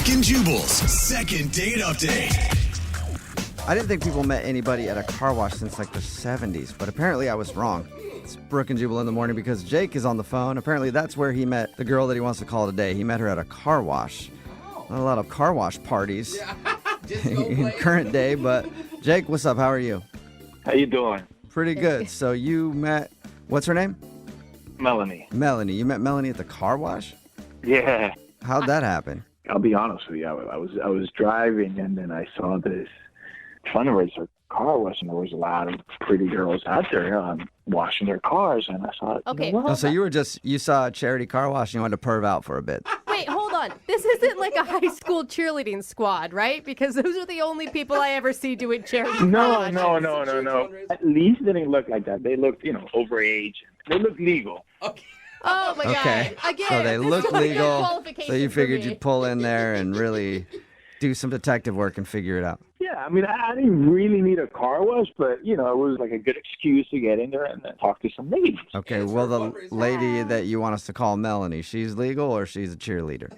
Brooke and Jubal's second date update. I didn't think people met anybody at a car wash since like the 70s, but apparently I was wrong. It's Brooke and Jubal in the morning because Jake is on the phone. Apparently that's where he met the girl that he wants to call today. He met her at a car wash. Not a lot of car wash parties in current day, but Jake, what's up? How are you? How you doing? Pretty good. So you met, what's her name? Melanie. Melanie. You met Melanie at the car wash? Yeah. How'd that happen? I'll be honest with you. I was driving and then I saw this fundraiser car wash and there was a lot of pretty girls out there washing their cars and I thought, Okay. you know what? Oh, so you saw a charity car wash and you wanted to perv out for a bit. Wait, hold on. This isn't like a high school cheerleading squad, right? Because those are the only people I ever see doing charity. No. At least they didn't look like that. They looked, overage. They looked legal. Okay. Oh my Okay. God. Again. So they this look is like a legal. qualification So you for figured me. you'd pull in there and really do some detective work and figure it out. Yeah, I mean, I didn't really need a car wash, but, it was like a good excuse to get in there and then talk to some ladies. Okay, well, the lady that you want us to call Melanie, she's legal or she's a cheerleader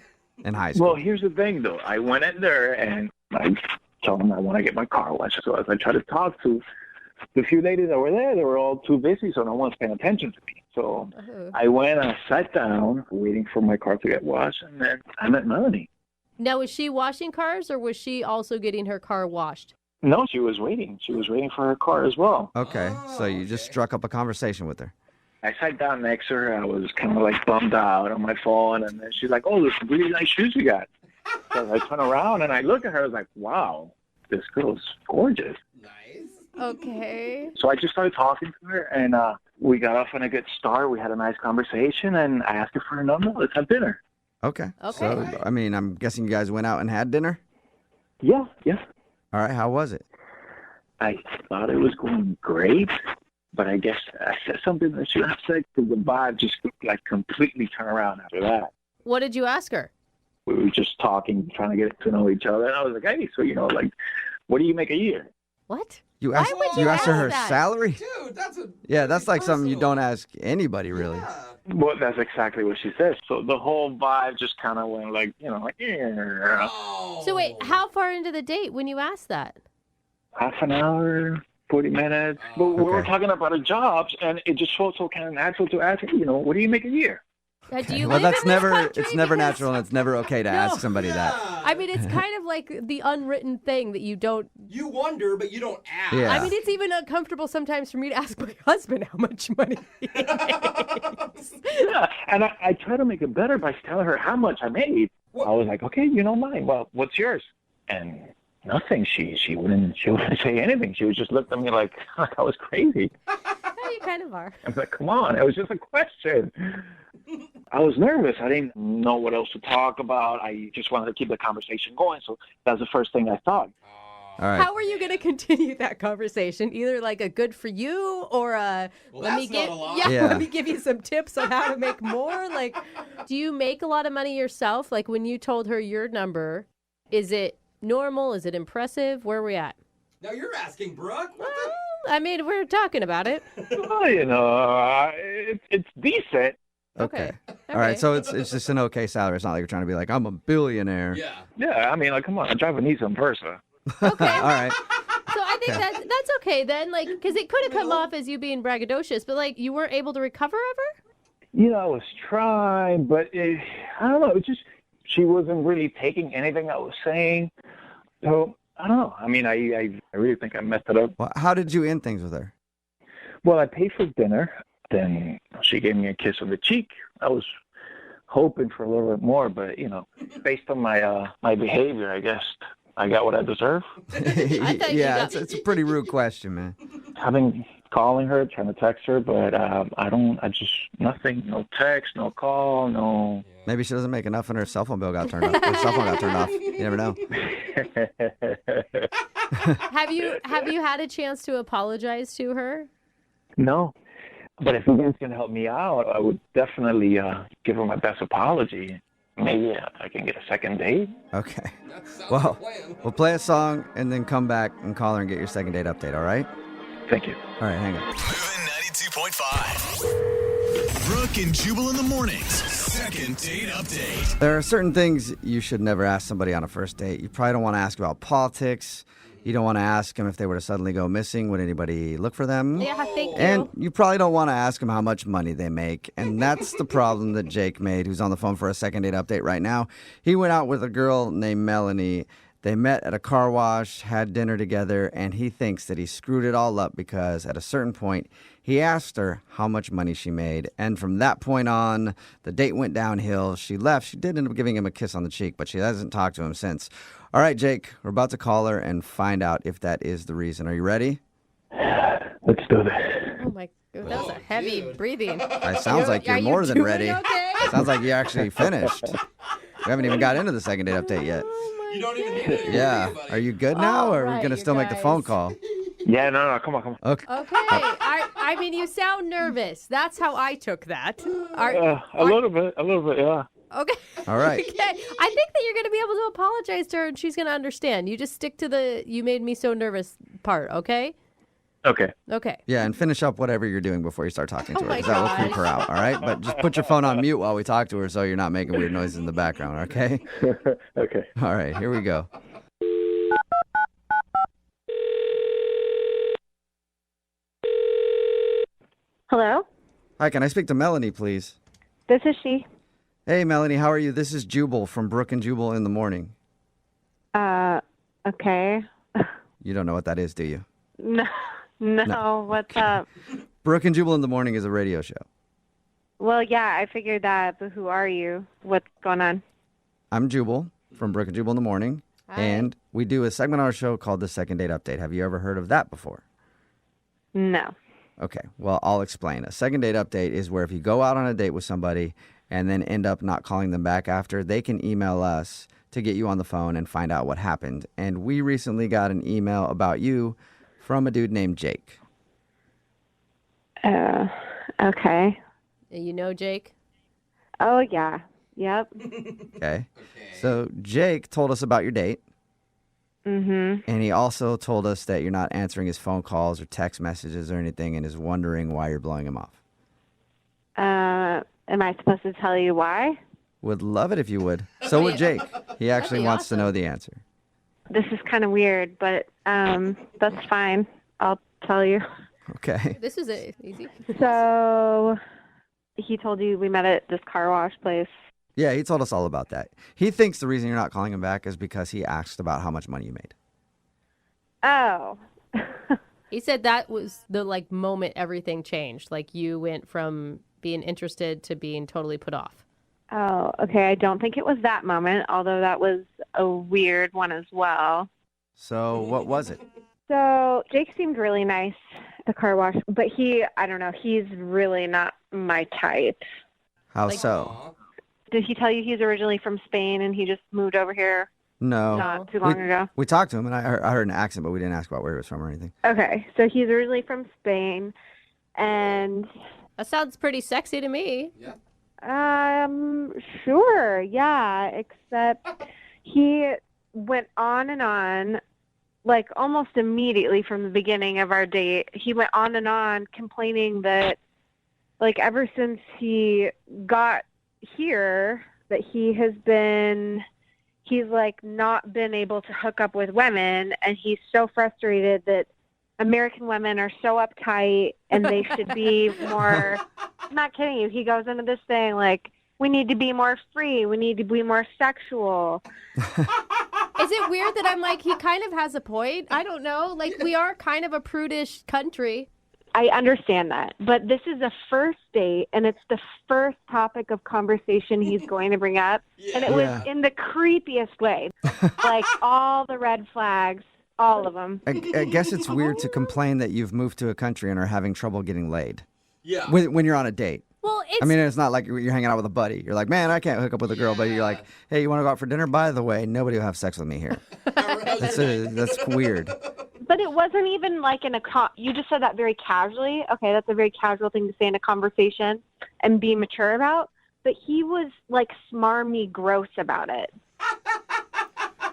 in high school? Well, here's the thing, though. I went in there and I told them I want to get my car washed. So as I tried to talk to the few ladies that were there, they were all too busy, so no one's paying attention to me. So I went and I sat down, waiting for my car to get washed, and then I met Melanie. Now, was she washing cars or was she also getting her car washed? No, she was waiting. She was waiting for her car as well. Okay, so you just struck up a conversation with her. I sat down next to her. I was kind of like bummed out on my phone, and then she's like, "Oh, there's some really nice shoes you got." So I turn around and I look at her. I was like, "Wow, this girl's gorgeous." Nice. Okay. So I just started talking to her, and we got off on a good start. We had a nice conversation, and I asked her for her number. Let's have dinner. Okay. Okay. So, I mean, I'm guessing you guys went out and had dinner? Yeah. All right, how was it? I thought it was going great, but I guess I said something that she left said because the vibe just like completely turned around after that. What did you ask her? We were just talking, trying to get to know each other, and I was like, "Hey, so what do you make a year?" What? You Why asked, would you asked her ask her that? salary? Dude, that's a Yeah, that's like something you personal. don't ask anybody, really. Yeah. Well, that's exactly what she said. So the whole vibe just kind of went like, yeah. Oh. So wait, how far into the date when you asked that? Half an hour, 40 minutes. But we were Okay. talking about our jobs, and it just felt so kind of natural to ask, what do you make a year? Do you Well, live that's in this never, country? it's never Because- natural and it's never okay to ask somebody that. I mean, it's kind of like the unwritten thing that you don't. You wonder, but you don't ask. Yeah. I mean, it's even uncomfortable sometimes for me to ask my husband how much money he makes. Yeah, and I tried to make it better by telling her how much I made. What? I was like, okay, you know mine. Well, what's yours? And nothing. She wouldn't say anything. She would just look at me like I was crazy. Yeah, you kind of are. I was like, come on, it was just a question. I was nervous. I didn't know what else to talk about. I just wanted to keep the conversation going. So that's the first thing I thought. All right. How are you going to continue that conversation? Either like a good for you or a Well, let me that's not give a lot. Yeah. let me give you some tips on how to make more. Like, do you make a lot of money yourself? Like when you told her your number, is it normal? Is it impressive? Where are we at? Now you're asking, Brooke. What Well, I mean, we're talking about it. Well, it's decent. Okay. Okay. All right, so it's just an okay salary. It's not like you're trying to be like, I'm a billionaire. the? Yeah. Yeah, I mean, like, come on, I drive a Nissan Versa. Okay. All right. So I think that's okay then, like, because it could have come off as you being braggadocious, but like you weren't able to recover ever. I was trying, but I don't know. It just she wasn't really taking anything I was saying. So I don't know. I mean, I really think I messed it up. Well, how did you end things with her? Well, I paid for dinner. Then she gave me a kiss on the cheek. I was hoping for a little bit more, but based on my behavior, I guess I got what I deserve. thought you Yeah, got- it's a pretty rude question, man. I've been calling her, trying to text her, but nothing, no text, no call, no. Maybe she doesn't make enough and her cell phone bill got turned off. Her cell phone got turned off. You never know. Have you had a chance to apologize to her? No. But if you guys can help me out, I would definitely give her my best apology. Maybe I can get a second date. Okay. That sounds Well, like a plan. we'll play a song and then come back and call her and get your second date update, all right? Thank you. All right, hang on. Moving 92.5. Brooke and Jubal in the mornings. Second date update. There are certain things you should never ask somebody on a first date. You probably don't want to ask about politics. You don't want to ask them if they were to suddenly go missing, would anybody look for them? Yeah, thank you. And you probably don't want to ask them how much money they make. And that's the problem that Jake made, who's on the phone for a second date update right now. He went out with a girl named Melanie. They met at a car wash, had dinner together, and he thinks that he screwed it all up because at a certain point, he asked her how much money she made. And from that point on, the date went downhill. She left. She did end up giving him a kiss on the cheek, but she hasn't talked to him since. All right, Jake, we're about to call her and find out if that is the reason. Are you ready? Let's do this. Oh my god, that was a heavy breathing. It sounds like you're Are you more than doing ready. okay? Sounds like you actually finished. We haven't even got into the second date update yet. You don't even need to. Yeah. Are you good now, All or are we right, going to you still make the guys. phone call? Yeah, no, come on. Okay. Okay. I mean, you sound nervous. That's how I took that. A little bit, yeah. Okay. All right. Okay. I think that you're going to be able to apologize to her and she's going to understand. You just stick to the "you made me so nervous" part, okay? Okay. Okay. Yeah, and finish up whatever you're doing before you start talking to her, my because that will gosh. creep her out, all right? But just put your phone on mute while we talk to her so you're not making weird noises in the background, okay? Okay. All right, here we go. Hello, Hi, can I speak to Melanie, please? this is she. Hey, Melanie, how are you? This is Jubal from Brooke and Jubal in the morning. Okay. You don't know what that is, do you? No, what's up? Brooke and Jubal in the morning is a radio show. Well, yeah, I figured that, but who are you? What's going on? I'm Jubal from Brooke and Jubal in the morning, Hi. and we do a segment on our show called the Second Date Update. Have you ever heard of that before? No. Okay, well, I'll explain. A second date update is where if you go out on a date with somebody and then end up not calling them back after, they can email us to get you on the phone and find out what happened. And we recently got an email about you from a dude named Jake. Okay. You know, Jake? Oh, yeah. Yep. Okay? So Jake told us about your date, Mm-hmm. and he also told us that you're not answering his phone calls or text messages or anything and is wondering why you're blowing him off. Am I supposed to tell you why? Would love it if you would. So would Jake. He actually be wants to awesome. know the answer. This is kind of weird, but that's fine. I'll tell you. Okay. This is easy. So he told you we met at this car wash place. Yeah, he told us all about that. He thinks the reason you're not calling him back is because he asked about how much money you made. Oh. He said that was the moment everything changed. Like you went from being interested to being totally put off. Oh, okay. I don't think it was that moment, although that was a weird one as well. So what was it? So Jake seemed really nice at the car wash, but I don't know, he's really not my type. How Like- so? Did he tell you he's originally from Spain and he just moved over here No. not too long ago? We talked to him, and I heard an accent, but we didn't ask about where he was from or anything. Okay, so he's originally from Spain, and That sounds pretty sexy to me. sure, yeah, except he went on and on, like almost immediately from the beginning of our date. He went on and on complaining that, like, ever since he got here, that he's like not been able to hook up with women, and he's so frustrated that American women are so uptight and they should be more. I'm not kidding you. He goes into this thing like, we need to be more free, we need to be more sexual. Is it weird that I'm like, he kind of has a point? I don't know. Like, we are kind of a prudish country. I understand that, but this is a first date, and it's the first topic of conversation he's going to bring up, and it Yeah. was in the creepiest way, like all the red flags, all of them. I guess it's weird to complain that you've moved to a country and are having trouble getting laid Yeah. when you're on a date. Well, it's I mean, it's not like you're hanging out with a buddy. You're like, man, I can't hook up with a girl, but you're like, hey, you want to go out for dinner? By the way, nobody will have sex with me here. That's weird. But it wasn't even like in a you just said that very casually. Okay, that's a very casual thing to say in a conversation and be mature about. But he was like smarmy gross about it.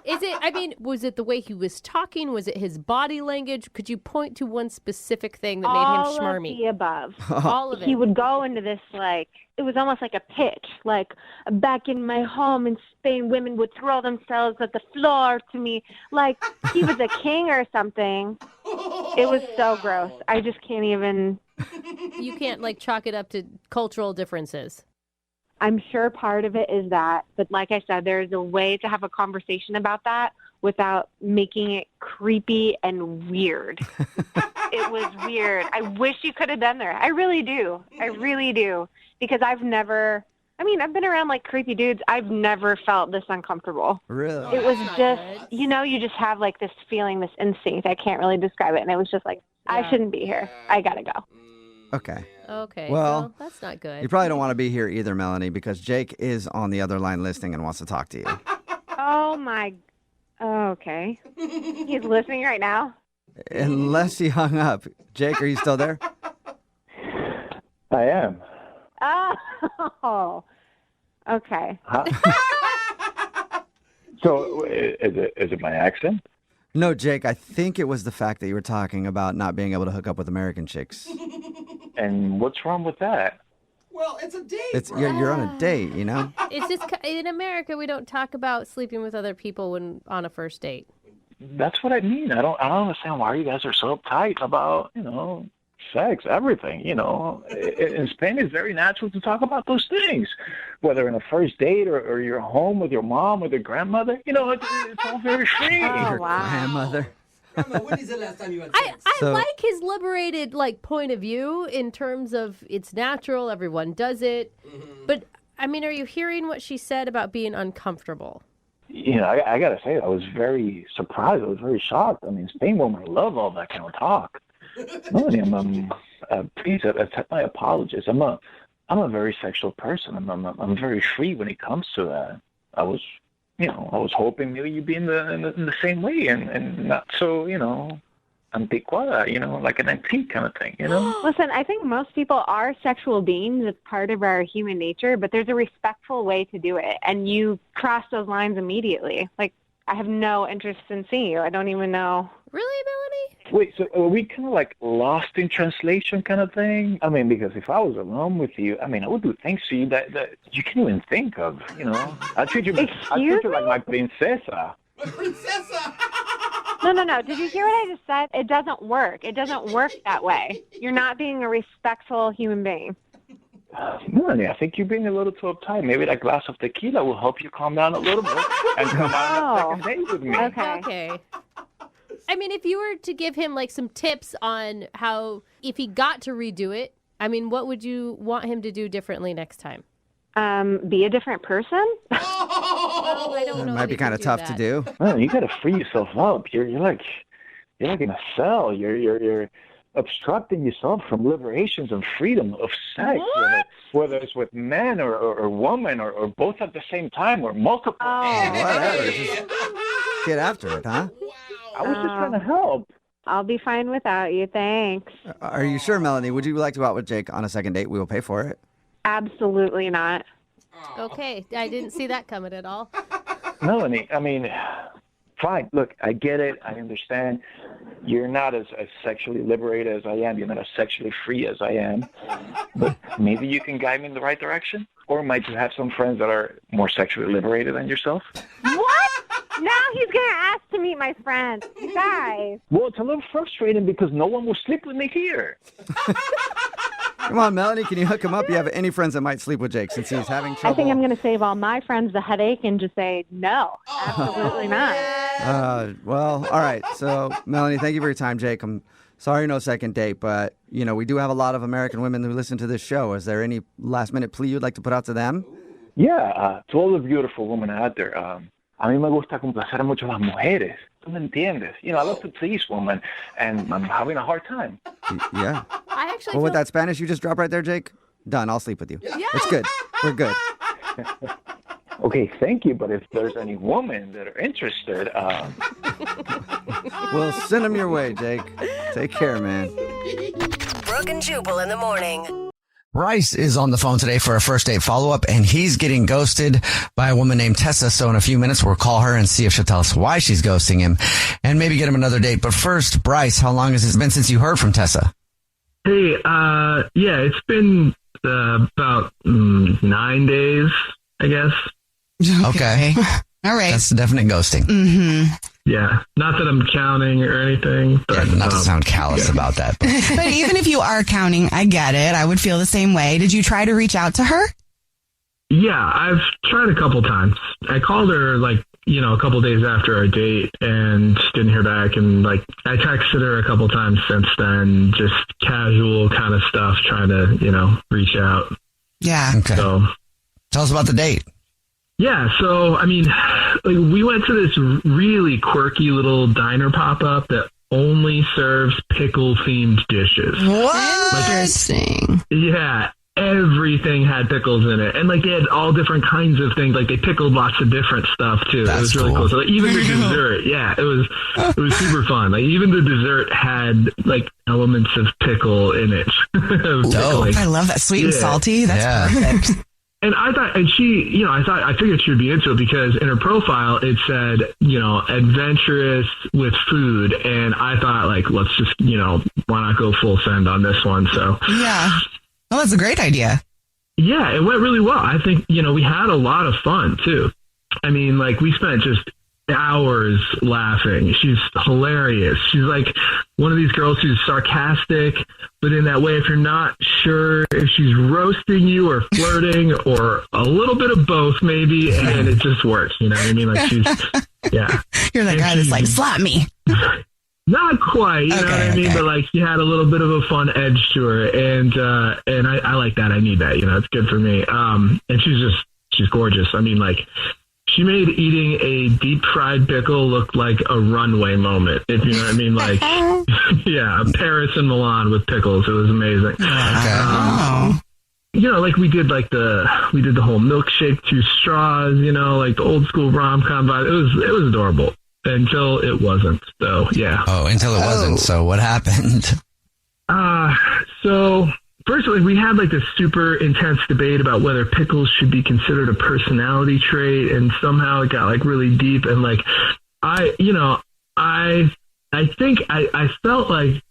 Is it, I mean, was it the way he was talking? Was it his body language? Could you point to one specific thing that made him schmarmy? All of the above. All of it. He would go into this, like, it was almost like a pitch. Like, back in my home in Spain, women would throw themselves at the floor to me. Like, he was a king or something. It was so gross. I just can't even. You can't, like, chalk it up to cultural differences. I'm sure part of it is that. But like I said, there's a way to have a conversation about that without making it creepy and weird. It was weird. I wish you could have been there. I really do. I really do. Because I've been around like creepy dudes. I've never felt this uncomfortable. Really? It was just, you just have like this feeling, this instinct. I can't really describe it. And it was just like, I shouldn't be here. I got to go. Okay. Okay. Well, that's not good. You probably don't want to be here either, Melanie, because Jake is on the other line listening and wants to talk to you. Oh, my. Okay. He's listening right now? Unless he hung up. Jake, are you still there? I am. Oh. Okay. Huh? So is it my accent? No, Jake, I think it was the fact that you were talking about not being able to hook up with American chicks. And what's wrong with that? Well, it's a date. You're on a date, you know? It's just, in America, we don't talk about sleeping with other people when on a first date. That's what I mean. I don't understand why you guys are so uptight about, sex, everything, In Spain, it's very natural to talk about those things, whether in a first date or you're home with your mom or your grandmother. It's all very free. Oh, wow. Grandmother. Grandma, when is the last time you had sex? I like his liberated point of view in terms of it's natural, everyone does it. Mm-hmm. But I mean, are you hearing what she said about being uncomfortable? I got to say, I was very surprised. I was very shocked. I mean, Spain women love all that kind of talk. Melanie, please accept my apologies. I'm a very sexual person. I'm very free when it comes to that. I was hoping maybe you'd be in the same way and not so, antiquada, like an antique kind of thing, Listen, I think most people are sexual beings. It's part of our human nature, but there's a respectful way to do it. And you cross those lines immediately. Like, I have no interest in seeing you. I don't even know. Really, Melanie? Wait, so are we kind of like lost in translation kind of thing? I mean, because if I was alone with you, I would do things to you that you can't even think of, I treat you like my princesa. Princesa! No. Did you hear what I just said? It doesn't work. It doesn't work that way. You're not being a respectful human being. Melanie, I think you're being a little too uptight. Maybe that glass of tequila will help you calm down a little bit and come on a second date with me. Okay. I mean, if you were to give him some tips on how, if he got to redo it, I mean, what would you want him to do differently next time? Be a different person? Well, I don't know. It might be kind of tough to do. Man, you got to free yourself up. You're like in a cell. You're obstructing yourself from liberations and freedom of sex, whether it's with men or woman or both at the same time or multiple. Oh, Whatever. Just get after it, huh? I was just trying to help. I'll be fine without you. Thanks. Are you sure, Melanie? Would you like to go out with Jake on a second date? We will pay for it. Absolutely not. Okay, I didn't see that coming at all. Melanie, fine. Look, I get it. I understand. You're not as sexually liberated as I am. You're not as sexually free as I am. But maybe you can guide me in the right direction? Or might you have some friends that are more sexually liberated than yourself? What? Now he's going to ask to meet my friends. You guys. Well, it's a little frustrating because no one will sleep with me here. Come on, Melanie, can you hook him up? You have any friends that might sleep with Jake since he's having trouble? I think I'm going to save all my friends the headache and just say, no, absolutely not. Well, all right. So, Melanie, thank you for your time, Jake. I'm sorry no second date, but, we do have a lot of American women who listen to this show. Is there any last-minute plea you'd like to put out to them? Yeah, to all the beautiful women out there, a mí me gusta complacer mucho a las mujeres. ¿Tú me entiendes? I love to please women, and I'm having a hard time. Yeah. I actually Well, with that Spanish you just dropped right there, Jake, done. I'll sleep with you. Yeah. It's good. We're good. Okay, thank you, but if there's any women that are interested, We'll send them your way, Jake. Take care, man. Brooke and Jubal in the morning. Bryce is on the phone today for a first date follow-up, and he's getting ghosted by a woman named Tessa. So in a few minutes, we'll call her and see if she'll tell us why she's ghosting him and maybe get him another date. But first, Bryce, how long has it been since you heard from Tessa? Hey, yeah, it's been about 9 days, I guess. Okay. All right. That's definite ghosting. Mm-hmm. Yeah, not that I'm counting or anything. But, Yeah, not to sound callous about that. But. But even if you are counting, I get it. I would feel the same way. Did you try to reach out to her? Yeah, I've tried a couple times. I called her a couple days after our date and just didn't hear back. And I texted her a couple times since then, just casual kind of stuff, trying to, reach out. Yeah. Okay. So, tell us about the date. Yeah, so, we went to this really quirky little diner pop-up that only serves pickle-themed dishes. What? Interesting. Yeah, everything had pickles in it. And, they had all different kinds of things. They pickled lots of different stuff, too. That's it was really cool. So, even the dessert, yeah, it was super fun. Even the dessert had, elements of pickle in it. Dope. I love that. Sweet and salty. That's perfect. And I thought, I figured she would be into it because in her profile, it said, adventurous with food. And I thought, let's just, why not go full send on this one? So, yeah. Well, that's a great idea. Yeah, it went really well. I think, we had a lot of fun too. We spent just hours laughing. She's hilarious. She's one of these girls who's sarcastic, but in that way, if you're not sure if she's roasting you or flirting or a little bit of both, maybe, and it just works. You know what I mean? She's, yeah. You're the guy that's slap me. Not quite, you know what I mean? But she had a little bit of a fun edge to her, and I like that. I need that. It's good for me. And she's gorgeous. She made eating a deep fried pickle look like a runway moment, if you know what I mean. Yeah, Paris and Milan with pickles. It was amazing. Oh. We did we did the whole milkshake, 2 straws, the old school rom-com vibe. It was adorable until it wasn't, though. Yeah. Oh, until it wasn't. So what happened? So first, we had this super intense debate about whether pickles should be considered a personality trait, and somehow it got really deep. And I think I felt like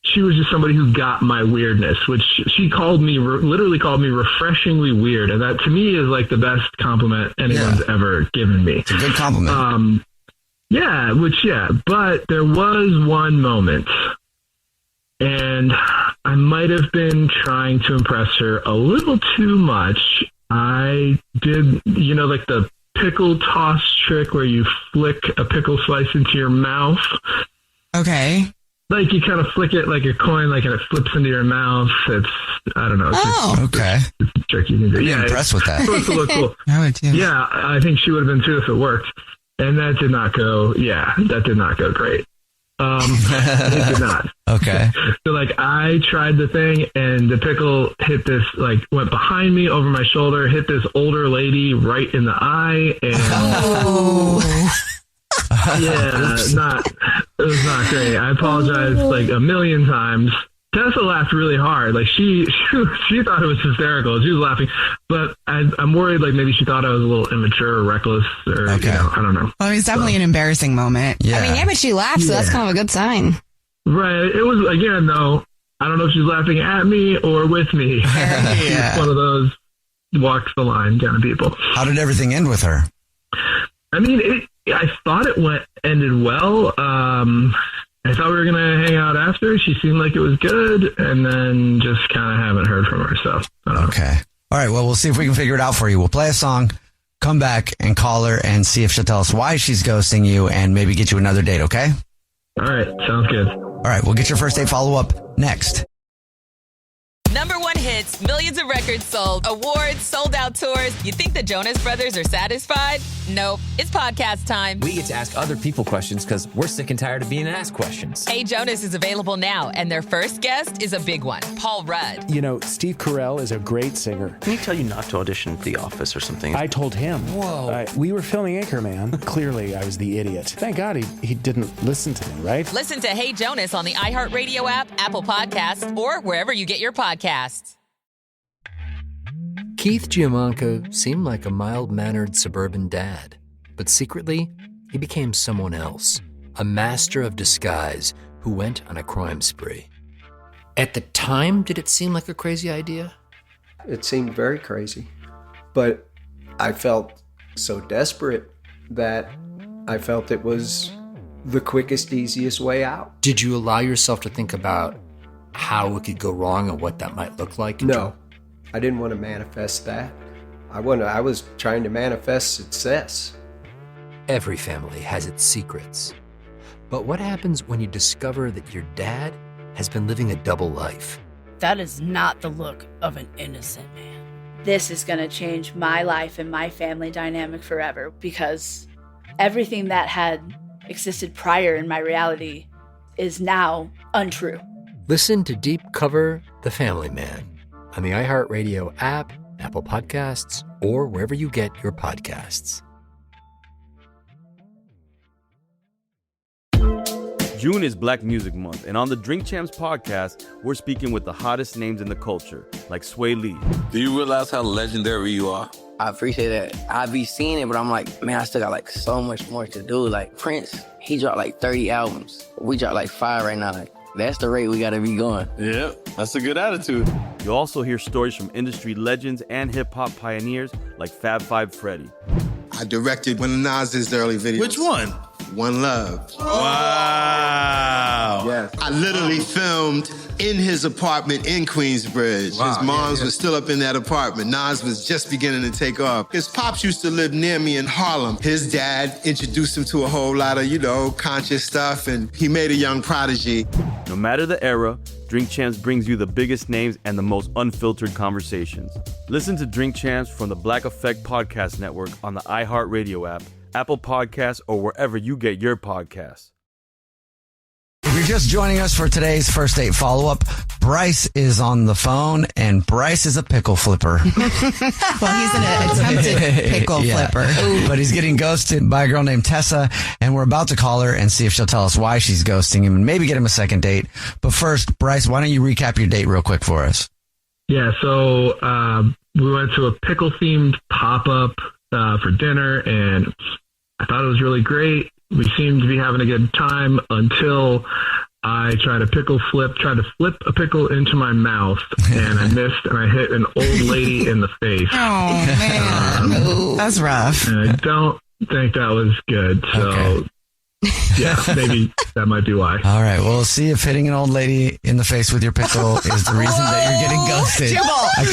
she was just somebody who got my weirdness, which she literally called me refreshingly weird, and that to me is the best compliment anyone's ever given me. It's a good compliment. But there was one moment. And I might have been trying to impress her a little too much. I did, the pickle toss trick where you flick a pickle slice into your mouth. Okay. You kind of flick it like a coin, and it flips into your mouth. I don't know. Okay. It's a trick you can do. I'm impressed with that. It's supposed to look cool. I would too. Yeah, I think she would have been too if it worked. And that did not go great. It did not. Okay. So I tried the thing and the pickle hit this, went behind me over my shoulder, hit this older lady right in the eye. And it was not great. I apologized a million times. Tessa laughed really hard. She thought it was hysterical. She was laughing, but I'm worried maybe she thought I was a little immature or reckless or I don't know. Well, it's definitely an embarrassing moment. Yeah. But she laughed, so that's kind of a good sign. Right. It was, again, though, I don't know if she's laughing at me or with me. She's one of those walks the line kind of people. How did everything end with her? I thought it ended well. I thought we were going to hang out after. She seemed like it was good, and then just kind of haven't heard from her. So, okay. All right. Well, we'll see if we can figure it out for you. We'll play a song, come back and call her and see if she'll tell us why she's ghosting you and maybe get you another date. Okay. All right. Sounds good. All right. We'll get your first date follow-up next. #1 hits, millions of records sold, awards, sold-out tours. You think the Jonas Brothers are satisfied? Nope. It's podcast time. We get to ask other people questions because we're sick and tired of being asked questions. Hey Jonas is available now, and their first guest is a big one, Paul Rudd. Steve Carell is a great singer. Didn't he tell you not to audition for The Office or something? I told him. Whoa. We were filming Anchorman. Clearly, I was the idiot. Thank God he didn't listen to me, right? Listen to Hey Jonas on the iHeartRadio app, Apple Podcasts, or wherever you get your podcasts. Keith Giamanco seemed like a mild-mannered suburban dad, but secretly, he became someone else, a master of disguise who went on a crime spree. At the time, did it seem like a crazy idea? It seemed very crazy, but I felt so desperate that I felt it was the quickest, easiest way out. Did you allow yourself to think about how it could go wrong and what that might look like? No, I didn't want to manifest that. I was trying to manifest success. Every family has its secrets. But what happens when you discover that your dad has been living a double life? That is not the look of an innocent man. This is going to change my life and my family dynamic forever, because everything that had existed prior in my reality is now untrue. Listen to Deep Cover The Family Man on the iHeartRadio app, Apple Podcasts, or wherever you get your podcasts. June is Black Music Month, and on the Drink Champs podcast, we're speaking with the hottest names in the culture, like Sway Lee. Do you realize how legendary you are? I appreciate that. I be seeing it, but I'm like, man, I still got like so much more to do. Like Prince, he dropped like 30 albums. We dropped like 5 right now. Like, that's the rate we gotta be going. Yep, that's a good attitude. You'll also hear stories from industry legends and hip-hop pioneers like Fab Five Freddy. I directed one of Nas's early videos. Which one? One Love. Wow. Yes. I literally filmed in his apartment in Queensbridge. Wow. His moms was still up in that apartment. Nas was just beginning to take off. His pops used to live near me in Harlem. His dad introduced him to a whole lot of, conscious stuff, and he made a young prodigy. No matter the era, Drink Champs brings you the biggest names and the most unfiltered conversations. Listen to Drink Champs from the Black Effect Podcast Network on the iHeartRadio app, Apple Podcasts, or wherever you get your podcasts. If you're just joining us for today's First Date Follow-Up, Bryce is on the phone, and Bryce is a pickle flipper. Well, he's an attempted pickle flipper. But he's getting ghosted by a girl named Tessa, and we're about to call her and see if she'll tell us why she's ghosting him and maybe get him a second date. But first, Bryce, why don't you recap your date real quick for us? Yeah, so we went to a pickle-themed pop-up for dinner, and I thought it was really great. We seemed to be having a good time until I tried to flip a pickle into my mouth, and I missed, and I hit an old lady in the face. Oh, man. That's rough. And I don't think that was good, so yeah, maybe that might be why. All right, well, we'll see if hitting an old lady in the face with your pickle is the reason that you're getting ghosted. Jubal. I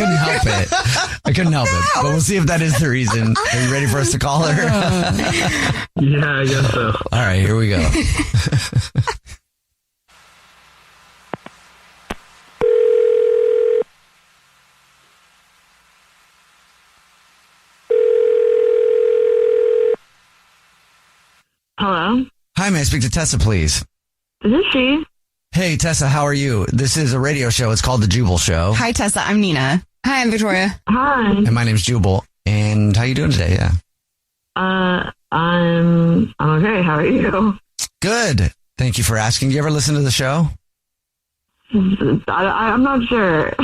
couldn't help it. But we'll see if that is the reason. Are you ready for us to call her? Yeah, I guess so. All right, here we go. Hello? Hi, may I speak to Tessa, please? This is she. Hey, Tessa, how are you? This is a radio show. It's called The Jubal Show. Hi, Tessa. I'm Nina. Hi, I'm Victoria. Hi. And my name's Jubal. And how you doing today? Yeah. I'm okay. How are you? Good. Thank you for asking. Do you ever listen to the show? I'm not sure.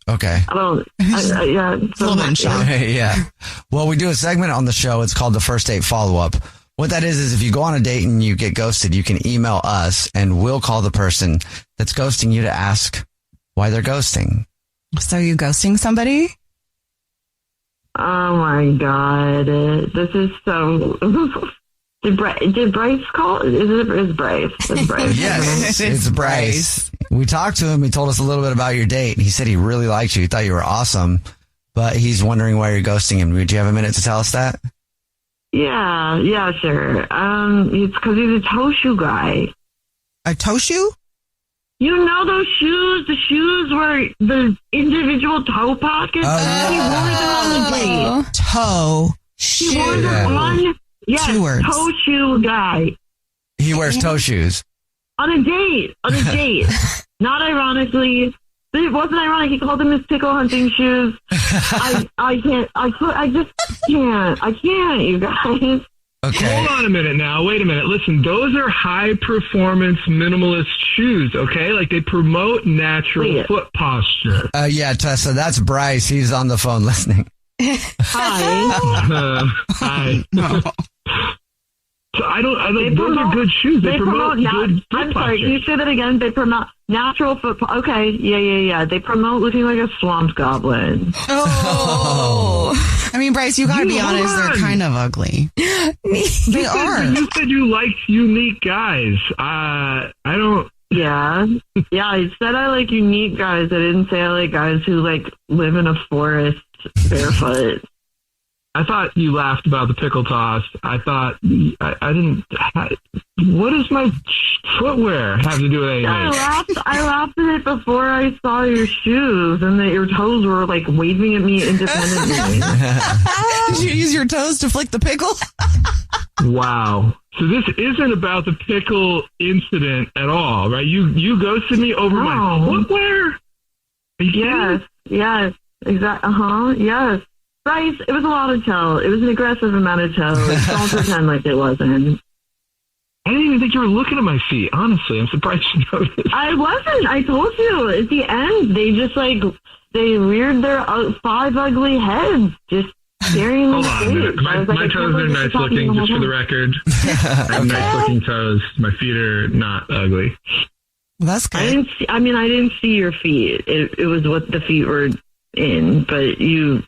Okay. I don't. Yeah. It's a little bit in shock. Yeah. Well, we do a segment on the show. It's called the First Date Follow-Up. What that is if you go on a date and you get ghosted, you can email us and we'll call the person that's ghosting you to ask why they're ghosting. So you ghosting somebody? Oh my God. This is so. Did Bryce call? It's Bryce. It's Bryce. Yes, it's Bryce. We talked to him. He told us a little bit about your date. He said he really liked you. He thought you were awesome, but he's wondering why you're ghosting him. Would you have a minute to tell us that? Yeah, sure. It's because he's a toe shoe guy. A toe shoe? You know those shoes? The shoes where the individual toe pockets? He wore them on the date. Toe shoe. He wore them on... Yes, toe shoe guy. He wears toe shoes. On a date. Not ironically. It wasn't ironic. He called them his pickle hunting shoes. I just can't, you guys. Okay. Hold on a minute now. Wait a minute. Listen, those are high performance minimalist shoes, okay? Like they promote natural foot posture. Yeah, Tessa, that's Bryce. He's on the phone listening. Hi. Hi. No. So I don't those are good shoes. They promote good foot I'm sorry, posture. can you say that again? They promote natural foot. Okay, yeah. They promote looking like a swamp goblin. Oh. I mean, Bryce, you gotta be honest, they're kind of ugly. They are. You said you liked unique guys. I don't. Yeah. I said I like unique guys. I didn't say I like guys who like live in a forest barefoot. I thought you laughed about the pickle toss. I thought I didn't. What does my footwear have to do with anything? I laughed at it before I saw your shoes and that your toes were like waving at me independently. Did you use your toes to flick the pickle? Wow. So this isn't about the pickle incident at all, right? You ghosted me over my footwear? Are you kidding? Yes. Exactly. Yes. Bryce, it was a lot of toe. It was an aggressive amount of toe. Don't pretend like it wasn't. I didn't even think you were looking at my feet. Honestly, I'm surprised you noticed. I wasn't. I told you. At the end, they just they reared their 5 ugly heads, just staring in the Hold on a minute. face. My toes are nice looking, just for the record. I have nice looking toes. My feet are not ugly. That's good. I didn't see your feet. It was what the feet were in, but you.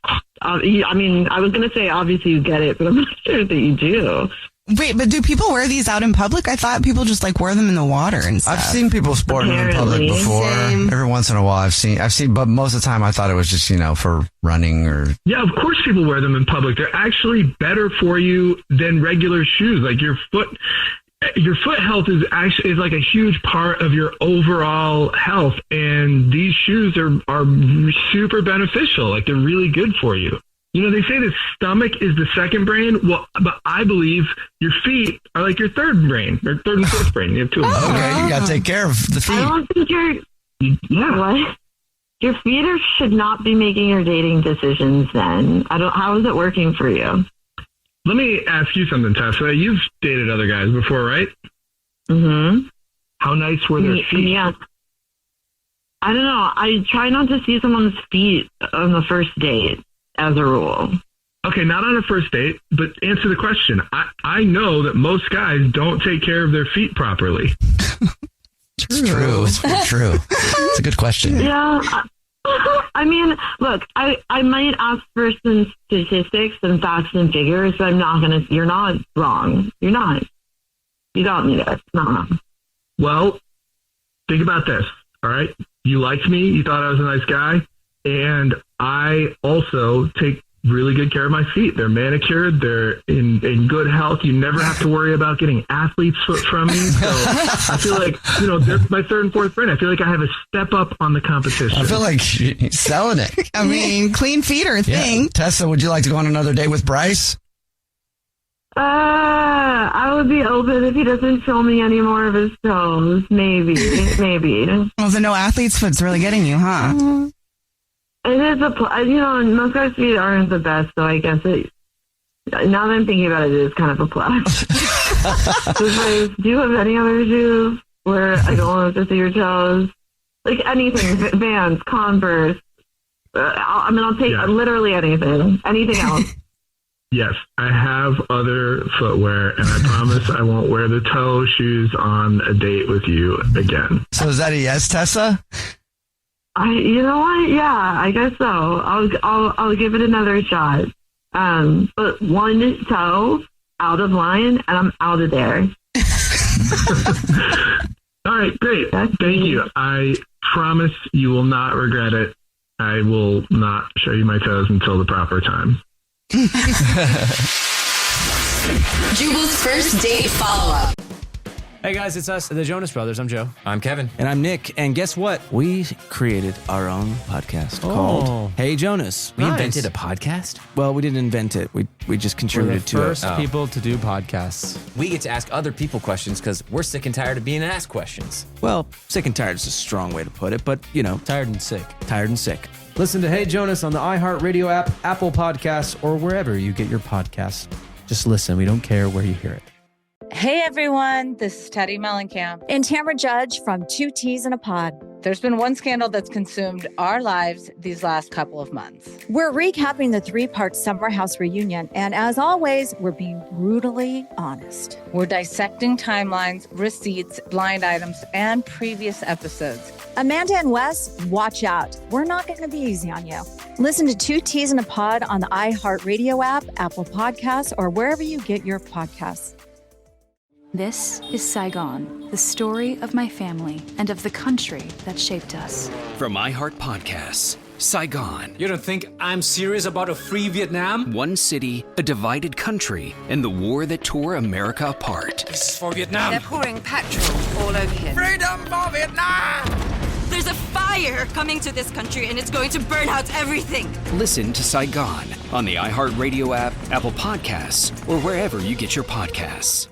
I was going to say, obviously you get it, but I'm not sure that you do. Wait, but do people wear these out in public? I thought people just wore them in the water and stuff. I've seen people sporting them in public before. Same. Every once in a while I've seen, but most of the time I thought it was just, for running or. Yeah, of course people wear them in public. They're actually better for you than regular shoes. Like your foot health is like a huge part of your overall health, and these shoes are super beneficial. Like they're really good for you. They say the stomach is the second brain. Well, but I believe your feet are like your third brain, or third and fourth brain. You have 2 of them. Okay, you got to take care of the feet. I don't think what? Your feet should not be making your dating decisions then. How is it working for you? Let me ask you something, Tessa. You've dated other guys before, right? Mm-hmm. How nice were their feet? Yeah. I don't know. I try not to see someone's feet on the first date, as a rule. Okay, not on a first date, but answer the question. I know that most guys don't take care of their feet properly. It's true. It's very true. It's a good question. Yeah. Look, I might ask for some statistics and facts and figures, but you're not wrong. You're not. You got me there. Not wrong. Well, think about this, all right? You liked me. You thought I was a nice guy. And I also take really good care of my feet. They're manicured. They're in good health. You never have to worry about getting athlete's foot from me. So I feel like, they're my third and fourth friend. I feel like I have a step up on the competition. I feel like you're selling it. I mean, clean feet are a thing. Tessa, would you like to go on another date with Bryce? I would be open if he doesn't show me any more of his toes. Maybe. Well, the no athlete's foot's really getting you, huh? It is most guys' feet aren't the best, so I guess now that I'm thinking about it, it is kind of a plus. Do you have any other shoes where I don't want to see your toes? Like anything, Vans, Converse. I'll take literally anything. Anything else. Yes, I have other footwear, and I promise I won't wear the toe shoes on a date with you again. So is that a yes, Tessa? You know what? Yeah, I guess so. I'll give it another shot. But one toe out of line, and I'm out of there. All right, great. Thank you. I promise you will not regret it. I will not show you my toes until the proper time. Jubal's first date follow-up. Hey guys, it's us, the Jonas Brothers. I'm Joe. I'm Kevin. And I'm Nick. And guess what? We created our own podcast called Hey Jonas. We invented a podcast? Well, we didn't invent it. We just contributed to it. We're the first people to do podcasts. We get to ask other people questions because we're sick and tired of being asked questions. Well, sick and tired is a strong way to put it, but, tired and sick. Tired and sick. Listen to Hey Jonas on the iHeartRadio app, Apple Podcasts, or wherever you get your podcasts. Just listen. We don't care where you hear it. Hey everyone, this is Teddy Mellencamp and Tamara Judge from Two Teas in a Pod. There's been one scandal that's consumed our lives these last couple of months. We're recapping the 3-part Summer House reunion, and as always, we're being brutally honest. We're dissecting timelines, receipts, blind items, and previous episodes. Amanda and Wes, watch out. We're not going to be easy on you. Listen to Two Teas in a Pod on the iHeartRadio app, Apple Podcasts, or wherever you get your podcasts. This is Saigon, the story of my family and of the country that shaped us. From iHeart Podcasts, Saigon. You don't think I'm serious about a free Vietnam? One city, a divided country, and the war that tore America apart. This is for Vietnam. They're pouring petrol all over here. Freedom for Vietnam! There's a fire coming to this country and it's going to burn out everything. Listen to Saigon on the iHeartRadio app, Apple Podcasts, or wherever you get your podcasts.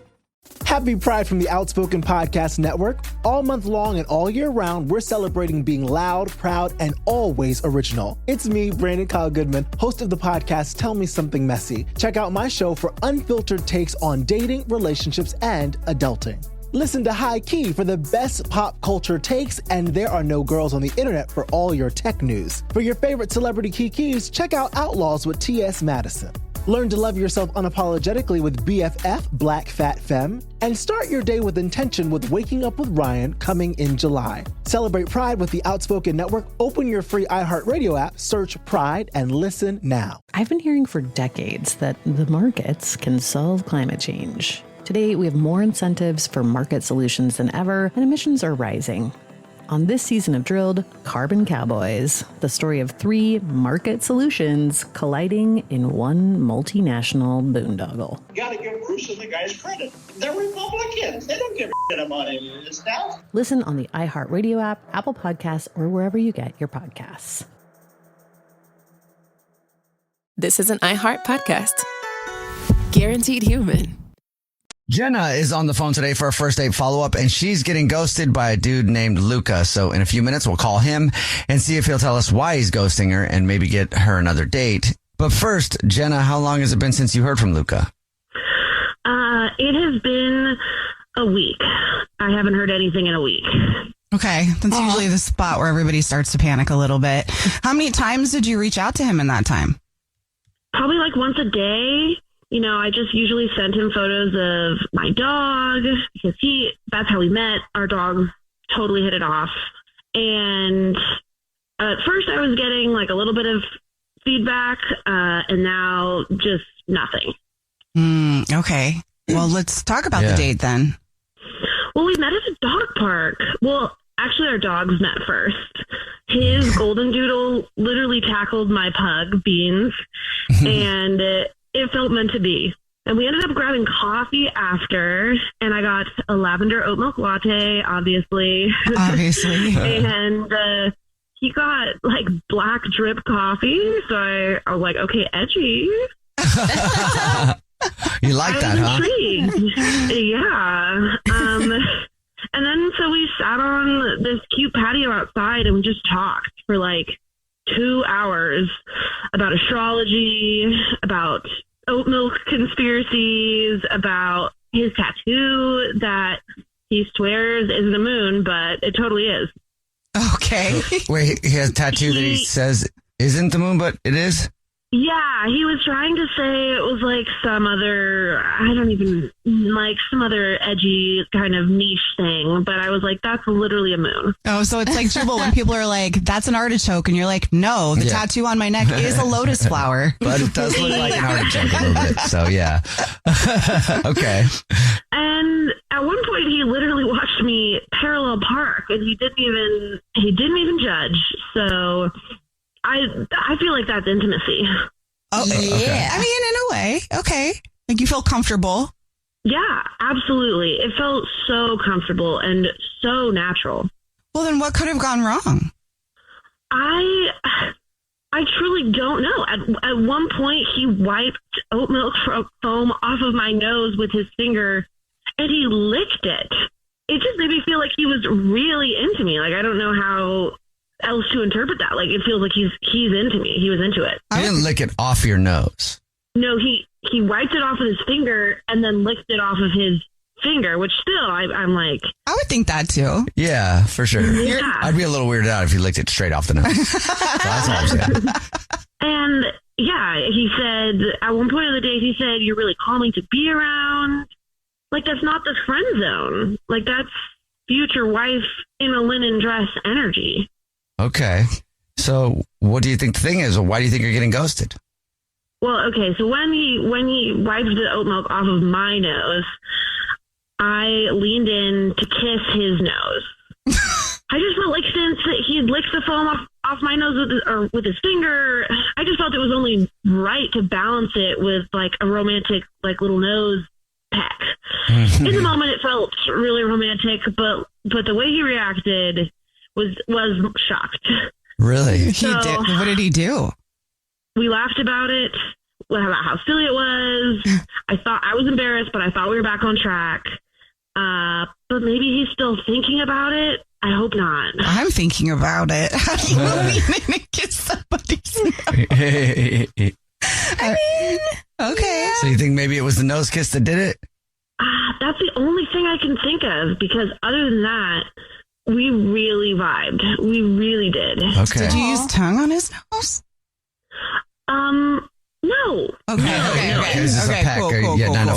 Happy Pride from the Outspoken Podcast Network. All month long and all year round, we're celebrating being loud, proud, and always original. It's me, Brandon Kyle Goodman, host of the podcast Tell Me Something Messy. Check out my show for unfiltered takes on dating, relationships, and adulting. Listen to High Key for the best pop culture takes, and There Are No Girls on the Internet for all your tech news. For your favorite celebrity kikis, check out Outlaws with T.S. Madison. Learn to love yourself unapologetically with BFF, Black Fat Femme. And start your day with intention with Waking Up with Ryan coming in July. Celebrate Pride with the Outspoken Network. Open your free iHeartRadio app, search Pride, and listen now. I've been hearing for decades that the markets can solve climate change. Today, we have more incentives for market solutions than ever, and emissions are rising. On this season of Drilled, Carbon Cowboys, the story of 3 market solutions colliding in one multinational boondoggle. You gotta give Bruce and the guys credit. They're Republicans. They don't give a shit about any of this stuff. Listen on the iHeartRadio app, Apple Podcasts, or wherever you get your podcasts. This is an iHeart podcast. Guaranteed human. Jenna is on the phone today for a first date follow-up, and she's getting ghosted by a dude named Luca. So in a few minutes, we'll call him and see if he'll tell us why he's ghosting her and maybe get her another date. But first, Jenna, how long has it been since you heard from Luca? It has been a week. I haven't heard anything in a week. Okay, that's usually the spot where everybody starts to panic a little bit. How many times did you reach out to him in that time? Probably like once a day. You know, I just usually sent him photos of my dog because that's how we met. Our dog totally hit it off. And at first I was getting like a little bit of feedback, and now just nothing. Okay. Well, let's talk about the date then. Well, we met at a dog park. Well, actually our dogs met first. His golden doodle literally tackled my pug, Beans, and it felt meant to be. And we ended up grabbing coffee after, and I got a lavender oat milk latte, obviously. Obviously. And he got like black drip coffee. So I was like, okay, edgy. You like that, huh? Intrigued. Yeah. And then so we sat on this cute patio outside and we just talked for like 2 hours about astrology, about oat milk conspiracies, about his tattoo that he swears isn't a moon, but it totally is. Okay. Wait, he has a tattoo that he says isn't the moon, but it is? Yeah, he was trying to say it was like some other, some other edgy kind of niche thing, but I was like, that's literally a moon. Oh, so it's like Jubal when people are like, that's an artichoke, and you're like, no, the tattoo on my neck is a lotus flower. But it does look like an artichoke a little bit, so yeah. Okay. And at one point he literally watched me parallel park, and he didn't even judge, so I feel like that's intimacy. Oh, yeah. I mean, in a way. Okay. Like you feel comfortable. Yeah, absolutely. It felt so comfortable and so natural. Well, then what could have gone wrong? I truly don't know. At one point, he wiped oat milk foam off of my nose with his finger, and he licked it. It just made me feel like he was really into me. Like, I don't know how else to interpret that. Like, it feels like he's into me. He was into it. He didn't lick it off your nose. No, he he wiped it off with his finger and then licked it off of his finger, which still, I'm like... I would think that too. Yeah, for sure. Yeah. I'd be a little weirded out if you licked it straight off the nose. So that's all I'm saying. And yeah, he said, at one point of the day, he said, "You're really calming to be around." Like, that's not the friend zone. Like, that's future wife in a linen dress energy. Okay. So what do you think the thing is? Or why do you think you're getting ghosted? Well, okay, so when he wiped the oat milk off of my nose, I leaned in to kiss his nose. I just felt like since he had licked the foam off my nose with his finger, I just felt it was only right to balance it with like a romantic like little nose peck. In the moment, it felt really romantic, but the way he reacted was shocked. Really? What did he do? We laughed about it, about how silly it was. I thought I was embarrassed, but I thought we were back on track. But maybe he's still thinking about it. I hope not. I'm thinking about it. How do you lean in and kiss somebody's nose? I mean, okay. So you think maybe it was the nose kiss that did it? That's the only thing I can think of, because other than that, we really vibed. We really did. Okay. Did you use tongue on his nose? No. Okay. It was just a peck. Cool. A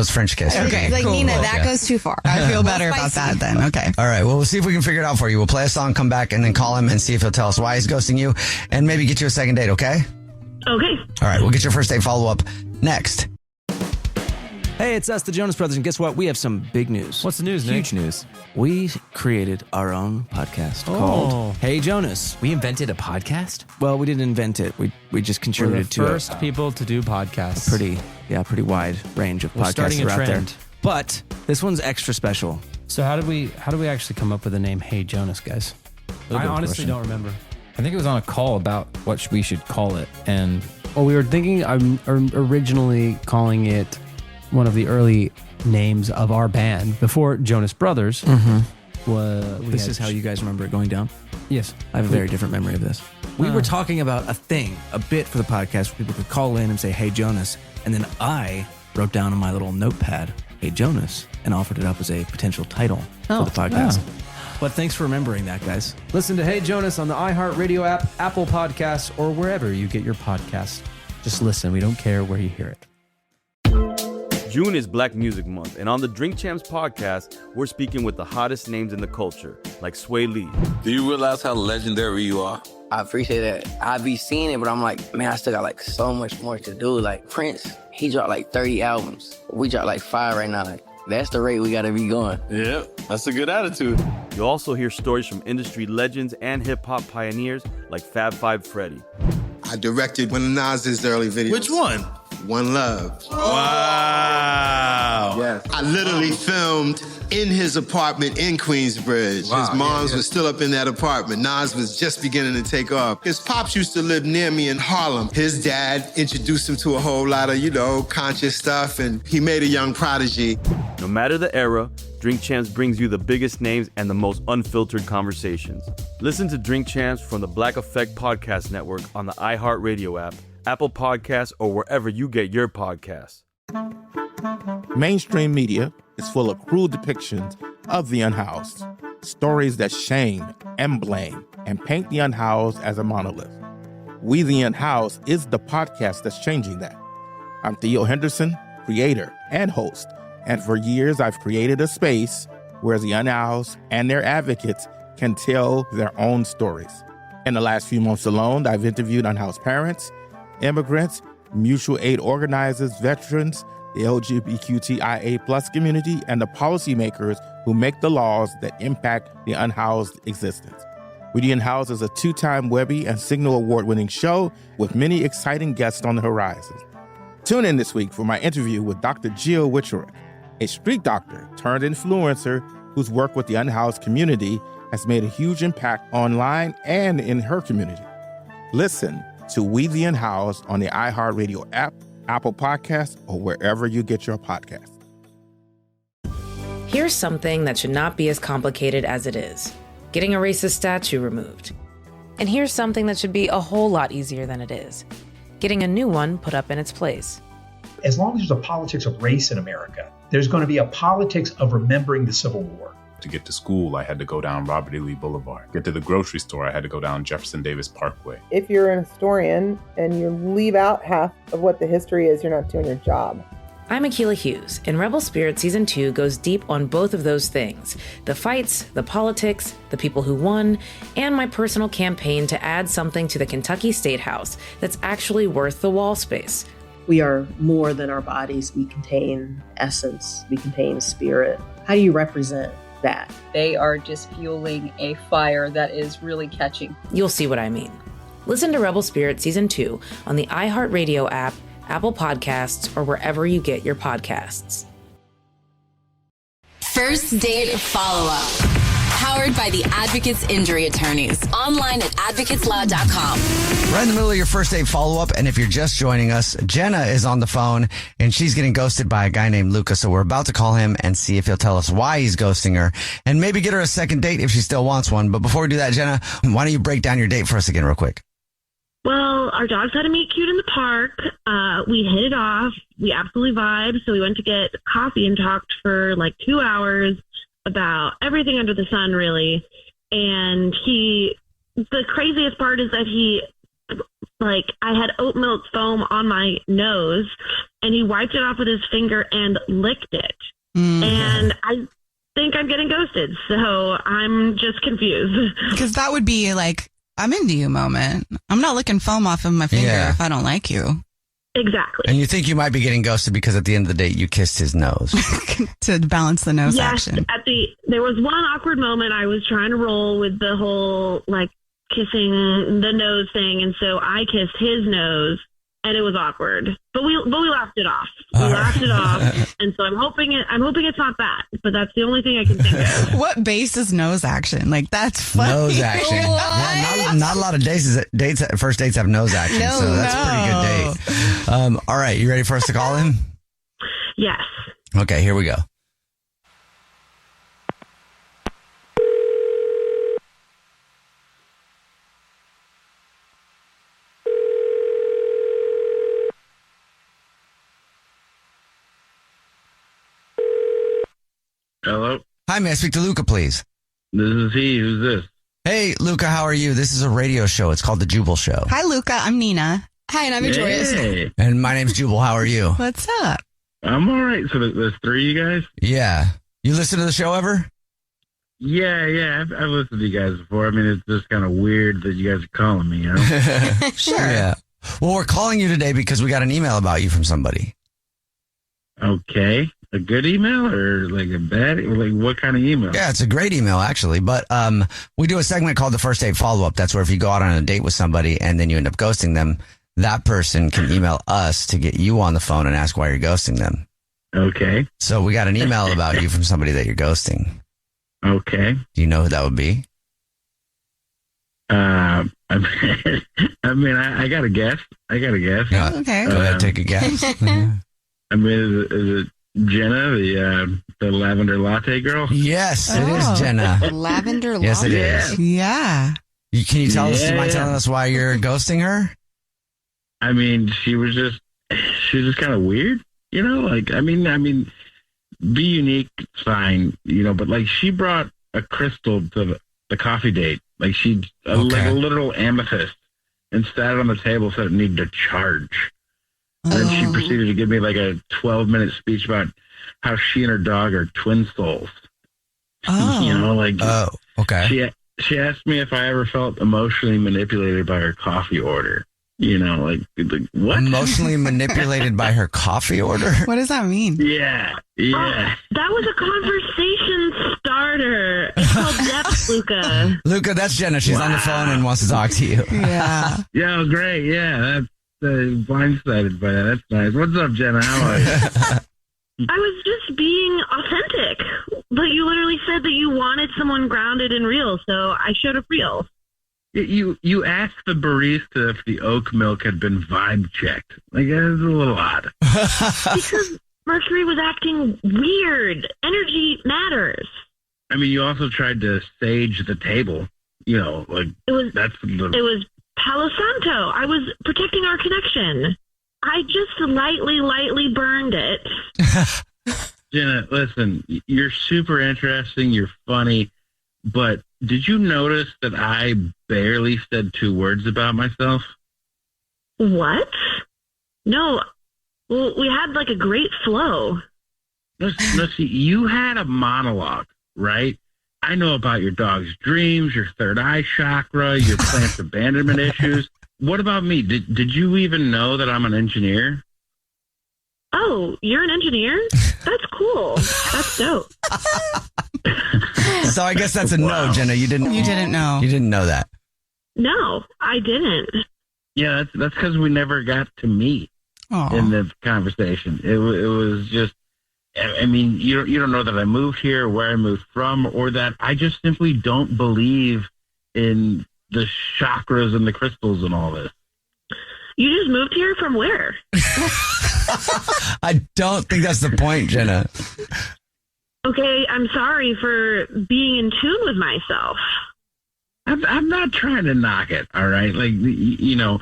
French kiss. Okay, like cool. Nina, that goes too far. I feel better about that then. Okay. All right. Well, we'll see if we can figure it out for you. We'll play a song, come back, and then call him and see if he'll tell us why he's ghosting you and maybe get you a second date, okay? Okay. All right. We'll get your first date follow-up next. Hey, it's us, the Jonas Brothers, and guess what? We have some big news. What's the news, Nick? Huge news. We created our own podcast called Hey Jonas. We invented a podcast? Well, we didn't invent it. We just contributed to it. We're the first people to do podcasts. Pretty wide range of podcasts starting a out there. trend. But this one's extra special. So how did we actually come up with the name Hey Jonas, guys? I honestly don't remember. I think it was on a call about what we should call it, and we were thinking originally calling it one of the early names of our band before Jonas Brothers. This is how you guys remember it going down? Yes. I have a very different memory of this. We were talking about a bit for the podcast where people could call in and say, "Hey Jonas," and then I wrote down on my little notepad, "Hey Jonas," and offered it up as a potential title for the podcast. But thanks for remembering that, guys. Listen to Hey Jonas on the iHeartRadio app, Apple Podcasts, or wherever you get your podcasts. Just listen. We don't care where you hear it. June is Black Music Month, and on the Drink Champs podcast, we're speaking with the hottest names in the culture, like Sway Lee. Do you realize how legendary you are? I appreciate that. I be seeing it, but I'm like, man, I still got like so much more to do. Like Prince, he dropped like 30 albums. We dropped like 5 right now. Like, that's the rate we gotta be going. Yeah, that's a good attitude. You'll also hear stories from industry legends and hip-hop pioneers like Fab Five Freddy. I directed one of Nas's early videos. Which one? One Love. Wow. Yes. I literally filmed in his apartment in Queensbridge. Wow. His moms was still up in that apartment. Nas was just beginning to take off. His pops used to live near me in Harlem. His dad introduced him to a whole lot of, conscious stuff, and he made a young prodigy. No matter the era, Drink Champs brings you the biggest names and the most unfiltered conversations. Listen to Drink Champs from the Black Effect Podcast Network on the iHeartRadio app, Apple Podcasts, or wherever you get your podcasts. Mainstream media is full of cruel depictions of the unhoused. Stories that shame and blame and paint the unhoused as a monolith. We the Unhoused is the podcast that's changing that. I'm Theo Henderson, creator and host. And for years, I've created a space where the unhoused and their advocates can tell their own stories. In the last few months alone, I've interviewed unhoused parents, immigrants, mutual aid organizers, veterans, the LGBTQIA+ community, and the policymakers who make the laws that impact the unhoused existence. We the Unhoused is a 2-time Webby and Signal Award-winning show with many exciting guests on the horizon. Tune in this week for my interview with Dr. Jill Wicherick, a street doctor turned influencer whose work with the unhoused community has made a huge impact online and in her community. Listen to We the Unhoused on the iHeartRadio app, Apple Podcasts, or wherever you get your podcasts. Here's something that should not be as complicated as it is: getting a racist statue removed. And here's something that should be a whole lot easier than it is: getting a new one put up in its place. As long as there's a politics of race in America, there's going to be a politics of remembering the Civil War. To get to school, I had to go down Robert E. Lee Boulevard. Get to the grocery store, I had to go down Jefferson Davis Parkway. If you're an historian and you leave out half of what the history is, you're not doing your job. I'm Akilah Hughes, and Rebel Spirit Season 2 goes deep on both of those things. The fights, the politics, the people who won, and my personal campaign to add something to the Kentucky State House that's actually worth the wall space. We are more than our bodies. We contain essence. We contain spirit. How do you represent that? They are just fueling a fire that is really catching. You'll see what I mean. Listen to Rebel Spirit Season 2 on the iHeartRadio app, Apple Podcasts, or wherever you get your podcasts. First Date Follow-Up. Powered by the Advocates Injury Attorneys. Online at advocateslaw.com. Right in the middle of your first date follow-up, and if you're just joining us, Jenna is on the phone, and she's getting ghosted by a guy named Luca, so we're about to call him and see if he'll tell us why he's ghosting her, and maybe get her a second date if she still wants one. But before we do that, Jenna, why don't you break down your date for us again real quick? Well, our dogs had to meet cute in the park. We hit it off. We absolutely vibed. So we went to get coffee and talked for like 2 hours about everything under the sun, really. And the craziest part is that I had oat milk foam on my nose, and he wiped it off with his finger and licked it. And I think I'm getting ghosted, so I'm just confused. Because that would be like, I'm into you moment. I'm not licking foam off of my finger if I don't like you. Exactly. And you think you might be getting ghosted because at the end of the date, you kissed his nose. To balance the nose action. There was one awkward moment. I was trying to roll with the whole kissing the nose thing, and so I kissed his nose, and it was awkward. But we laughed it off. And so I'm hoping it's not that. But that's the only thing I can think of. What base is nose action? Like, that's funny. Nose action. Yeah, not a lot of first dates have nose action, so that's a pretty good date. All right, you ready for us to call him? Yes. Okay, here we go. Hello? Hi, may I speak to Luca, please? This is he. Who's this? Hey, Luca, how are you? This is a radio show. It's called The Jubal Show. Hi, Luca. I'm Nina. Hi, and I'm Victorious. Hey. And my name's Jubal. How are you? What's up? I'm all right. So there's three of you guys? Yeah. You listen to the show ever? Yeah. I've listened to you guys before. I mean, it's just kind of weird that you guys are calling me, you know? Sure. Yeah. Well, we're calling you today because we got an email about you from somebody. Okay. A good email or like a bad? Like what kind of email? Yeah, it's a great email, actually. But we do a segment called the First Date Follow-Up. That's where if you go out on a date with somebody and then you end up ghosting them, that person can email us to get you on the phone and ask why you're ghosting them. Okay. So we got an email about you from somebody that you're ghosting. Okay. Do you know who that would be? I got a guess. Yeah. Okay. Go ahead, take a guess. I mean, is it Jenna, the lavender latte girl? Yes, it is Jenna. Lavender latte? Yes, it is. Yeah. Can you tell us, do you mind telling us why you're ghosting her? I mean, she was just kind of weird, you know? Like, I mean, be unique, fine, you know, but like she brought a crystal to the coffee date. Like like a literal amethyst, and sat it on the table, said it needed a charge. And then she proceeded to give me like a 12-minute speech about how she and her dog are twin souls. Oh. You know, like, okay. She asked me if I ever felt emotionally manipulated by her coffee order. You know, like what? Emotionally manipulated by her coffee order? What does that mean? Yeah. That was a conversation starter. It's called depth, Luca. Luca, that's Jenna. She's on the phone and wants to talk to you. Yeah. Yeah, great. Yeah, that's blindsided by that. That's nice. What's up, Jenna? How are you? I was just being authentic. But you literally said that you wanted someone grounded and real, so I showed up real. You asked the barista if the oat milk had been vibe checked. Like, it was a little odd. Because Mercury was acting weird. Energy matters. I mean, you also tried to sage the table. You know, like, it was Palo Santo. I was protecting our connection. I just lightly burned it. Jenna, listen, you're super interesting. You're funny. But did you notice that I barely said 2 words about myself? What? No. Well, we had like a great flow. No, see, you had a monologue, right? I know about your dog's dreams, your third eye chakra, your plant abandonment issues. What about me? Did you even know that I'm an engineer? Oh, you're an engineer? That's cool. That's dope. So I guess that's a no, Jenna. You didn't know. You didn't know that. No, I didn't. Yeah, that's because we never got to meet in the conversation. It was just, I mean, you don't know that I moved here, where I moved from, or that I just simply don't believe in the chakras and the crystals and all this. You just moved here from where? I don't think that's the point, Jenna. Okay, I'm sorry for being in tune with myself. I'm not trying to knock it, all right? Like, you know,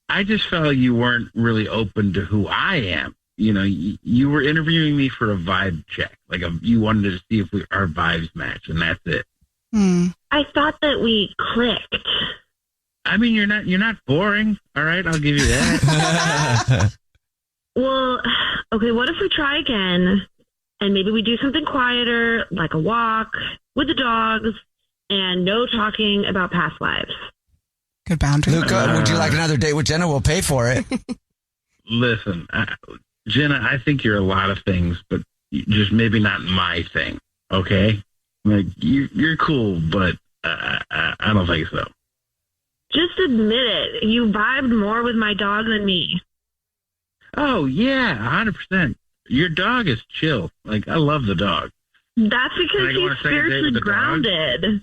I just felt you weren't really open to who I am. You know, you were interviewing me for a vibe check. Like, you wanted to see if our vibes match, and that's it. I thought that we clicked. I mean, you're not boring, all right? I'll give you that. Well, okay, what if we try again, and maybe we do something quieter, like a walk with the dogs, and no talking about past lives. Good boundary. Luca, would you like another date with Jenna? We'll pay for it. Listen, Jenna, I think you're a lot of things, but just maybe not my thing, okay? Like, you're cool, but I don't think so. Just admit it. You vibed more with my dog than me. Oh, yeah, 100%. Your dog is chill. Like, I love the dog. That's because he's spiritually grounded.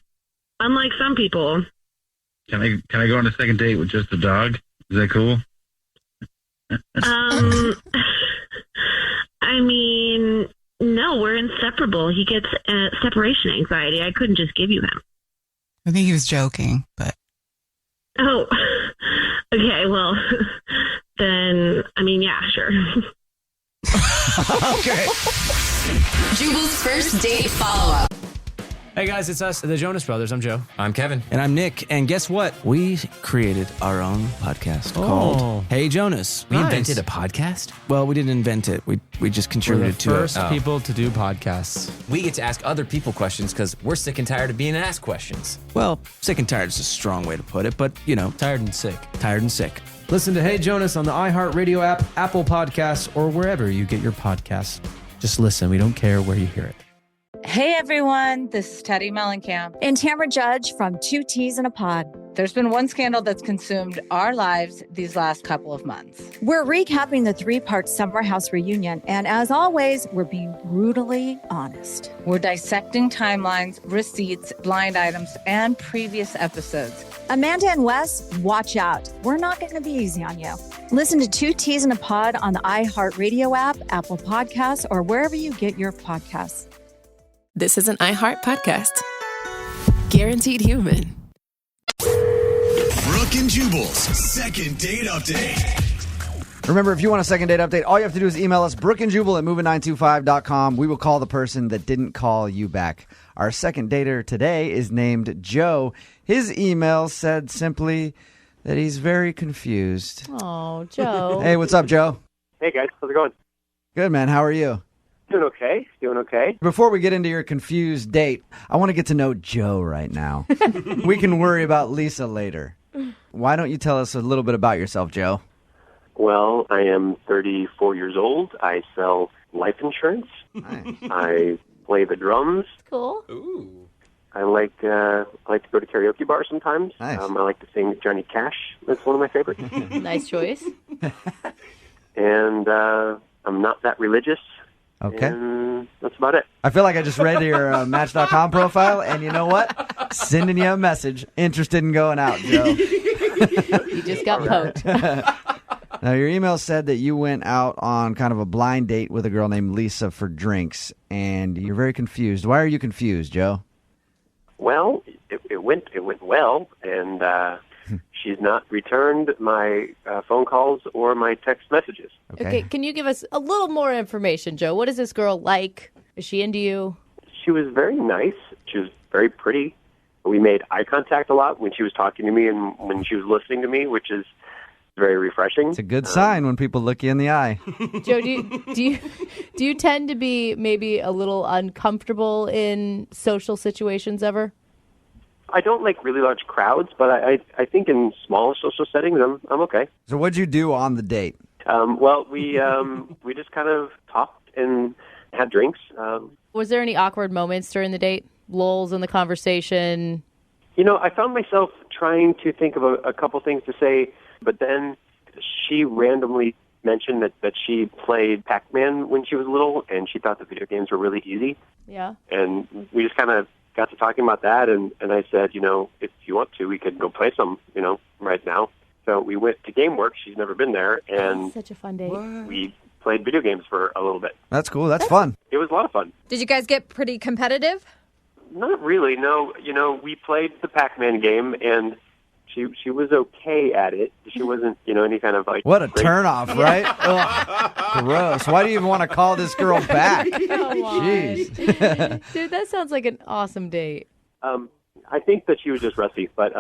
Unlike some people. Can I go on a second date with just the dog? Is that cool? I mean, no, we're inseparable. He gets separation anxiety. I couldn't just give you him. I think he was joking, but. Oh, okay, well, then, I mean, yeah, sure. Okay. Jubal's first date follow-up. Hey guys, it's us, the Jonas Brothers. I'm Joe. I'm Kevin. And I'm Nick. And guess what? We created our own podcast called Hey Jonas. We invented a podcast? Well, we didn't invent it. We just contributed to it. We're the first people to do podcasts. We get to ask other people questions because we're sick and tired of being asked questions. Well, sick and tired is a strong way to put it, but, you know. Tired and sick. Tired and sick. Listen to Hey Jonas on the iHeartRadio app, Apple Podcasts, or wherever you get your podcasts. Just listen. We don't care where you hear it. Hey everyone, this is Teddy Mellencamp and Tamara Judge from Two Teas in a Pod. There's been one scandal that's consumed our lives these last couple of months. We're recapping the 3-part Summer House reunion, and as always, we're being brutally honest. We're dissecting timelines, receipts, blind items, and previous episodes. Amanda and Wes, watch out. We're not going to be easy on you. Listen to Two Teas in a Pod on the iHeartRadio app, Apple Podcasts, or wherever you get your podcasts. This is an iHeart podcast. Guaranteed human. Brooke and Jubal's second date update. Remember, if you want a second date update, all you have to do is email us, brookeandjubal@moving925.com. We will call the person that didn't call you back. Our second dater today is named Joe. His email said simply that he's very confused. Oh, Joe. Hey, what's up, Joe? Hey, guys. How's it going? Good, man. How are you? Doing okay. Before we get into your confused date, I want to get to know Joe right now. We can worry about Lisa later. Why don't you tell us a little bit about yourself, Joe? Well, I am 34 years old. I sell life insurance. Nice. I play the drums. Cool. Ooh. I like to go to karaoke bars sometimes. Nice. I like to sing Johnny Cash. That's one of my favorites. Nice choice. And I'm not that religious. Okay. And that's about it. I feel like I just read your Match.com profile, and you know what? Sending you a message. Interested in going out, Joe. You just got poked. Now, your email said that you went out on kind of a blind date with a girl named Lisa for drinks, and you're very confused. Why are you confused, Joe? Well, it went well, and she's not returned my phone calls or my text messages. Okay, can you give us a little more information, Joe? What is this girl like? Is she into you? She was very nice. She was very pretty. We made eye contact a lot when she was talking to me and when she was listening to me, which is very refreshing. It's a good sign when people look you in the eye. Joe, do you tend to be maybe a little uncomfortable in social situations ever? I don't like really large crowds, but I think in smaller social settings, I'm okay. So what'd you do on the date? Well, we just kind of talked and had drinks. Was there any awkward moments during the date? Lulls in the conversation? You know, I found myself trying to think of a couple things to say, but then she randomly mentioned that she played Pac-Man when she was little, and she thought the video games were really easy. Yeah. And we just kind of got to talking about that, and I said, you know, if you want to, we could go play some, you know, right now. So we went to GameWorks. She's never been there, and such a fun date. We played video games for a little bit. That's cool. That's fun. It was a lot of fun. Did you guys get pretty competitive? Not really, no. You know, we played the Pac-Man game, and she was okay at it. She wasn't, you know, any kind of like... What a turnoff, right? Ugh, gross. Why do you even want to call this girl back? Come on. Jeez. Dude, that sounds like an awesome date. I think that she was just rusty, but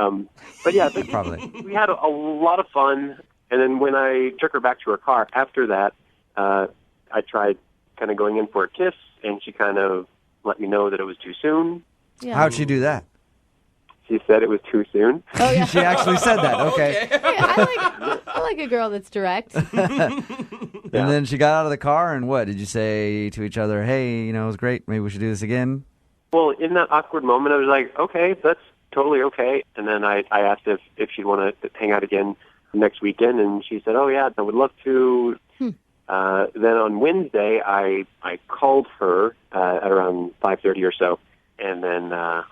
yeah, probably. We had a lot of fun, and then when I took her back to her car after that, I tried kind of going in for a kiss, and she kind of let me know that it was too soon. Yeah. How'd she do that? She said it was too soon. Oh, yeah. She actually said that. Okay. Hey, I like a girl that's direct. And then she got out of the car, and what? Did you say to each other, hey, you know, it was great. Maybe we should do this again? Well, in that awkward moment, I was like, okay, that's totally okay. And then I asked if she'd want to hang out again next weekend, and she said, oh, yeah, I would love to. Then on Wednesday, I called her at around 5:30 or so, and then I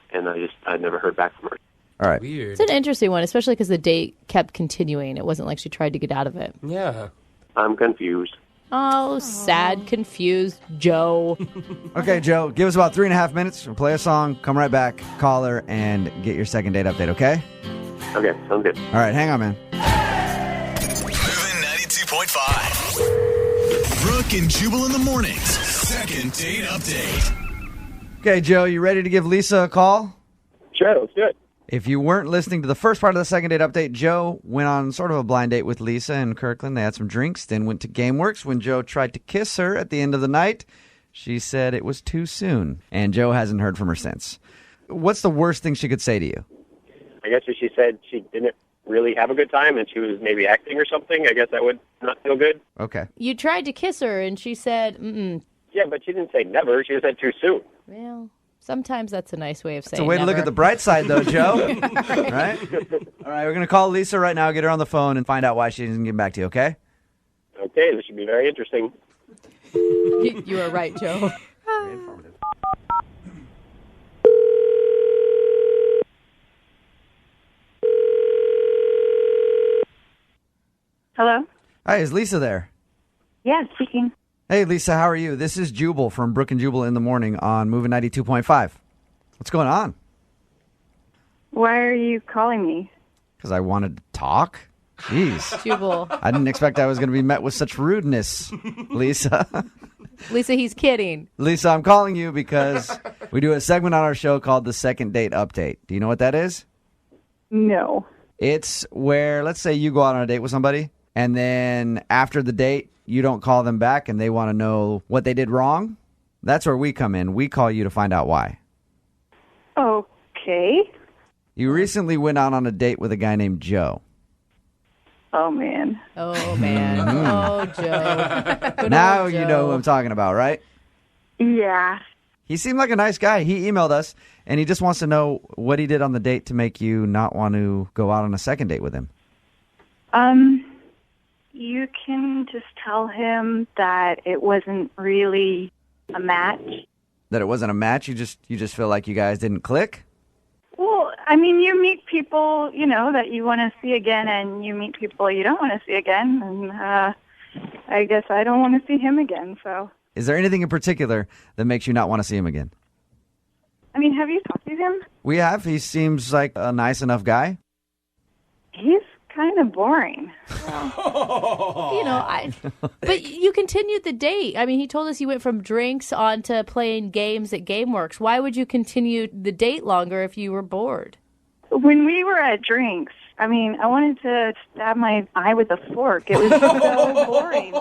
never heard back from her. All right. Weird. It's an interesting one, especially because the date kept continuing. It wasn't like she tried to get out of it. Yeah. I'm confused. Oh, sad, confused Joe. Okay, Joe, give us about 3.5 minutes. We'll play a song, come right back, call her, and get your second date update, okay? Okay, sounds good. All right, hang on, man. Moving 92.5. Brooke and Jubal in the mornings. Second date update. Okay, Joe, you ready to give Lisa a call? Sure, let's do it. If you weren't listening to the first part of the second date update, Joe went on sort of a blind date with Lisa in Kirkland. They had some drinks, then went to GameWorks. When Joe tried to kiss her at the end of the night, she said it was too soon, and Joe hasn't heard from her since. What's the worst thing she could say to you? I guess if she said she didn't really have a good time and she was maybe acting or something, I guess that would not feel good. Okay. You tried to kiss her, and she said, mm-mm. Yeah, but she didn't say never. She just said too soon. Well, sometimes that's a nice way of saying It's a way never. to look at the bright side, though, Joe. Right? All right, we're going to call Lisa right now, get her on the phone, and find out why she didn't get back to you, okay? Okay, this should be very interesting. You are right, Joe. Very informative. Hello? Hi, is Lisa there? Yeah, speaking. Hey, Lisa, how are you? This is Jubal from Brooke and Jubal in the morning on Moving 92.5. What's going on? Why are you calling me? Because I wanted to talk. Jeez. Jubal. I didn't expect I was going to be met with such rudeness, Lisa. Lisa, he's kidding. Lisa, I'm calling you because we do a segment on our show called the Second Date Update. Do you know what that is? No. It's where, let's say you go out on a date with somebody, and then after the date, you don't call them back and they want to know what they did wrong. That's where we come in. We call you to find out why. Okay. You recently went out on a date with a guy named Joe. Oh, man. Oh, man. Oh, Joe. Good Now old you Joe. know who I'm talking about, right? Yeah. He seemed like a nice guy. He emailed us, and he just wants to know what he did on the date to make you not want to go out on a second date with him. You can just tell him that it wasn't really a match. That it wasn't a match? You just feel like you guys didn't click? Well, I mean, you meet people, you know, that you want to see again, and you meet people you don't want to see again, and I guess I don't want to see him again, so. Is there anything in particular that makes you not want to see him again? I mean, have you talked to him? We have. He seems like a nice enough guy. He's kind of boring. But you continued the date. I mean, he told us you went from drinks on to playing games at GameWorks. Why would you continue the date longer if you were bored? When we were at drinks, I mean, I wanted to stab my eye with a fork. It was so boring.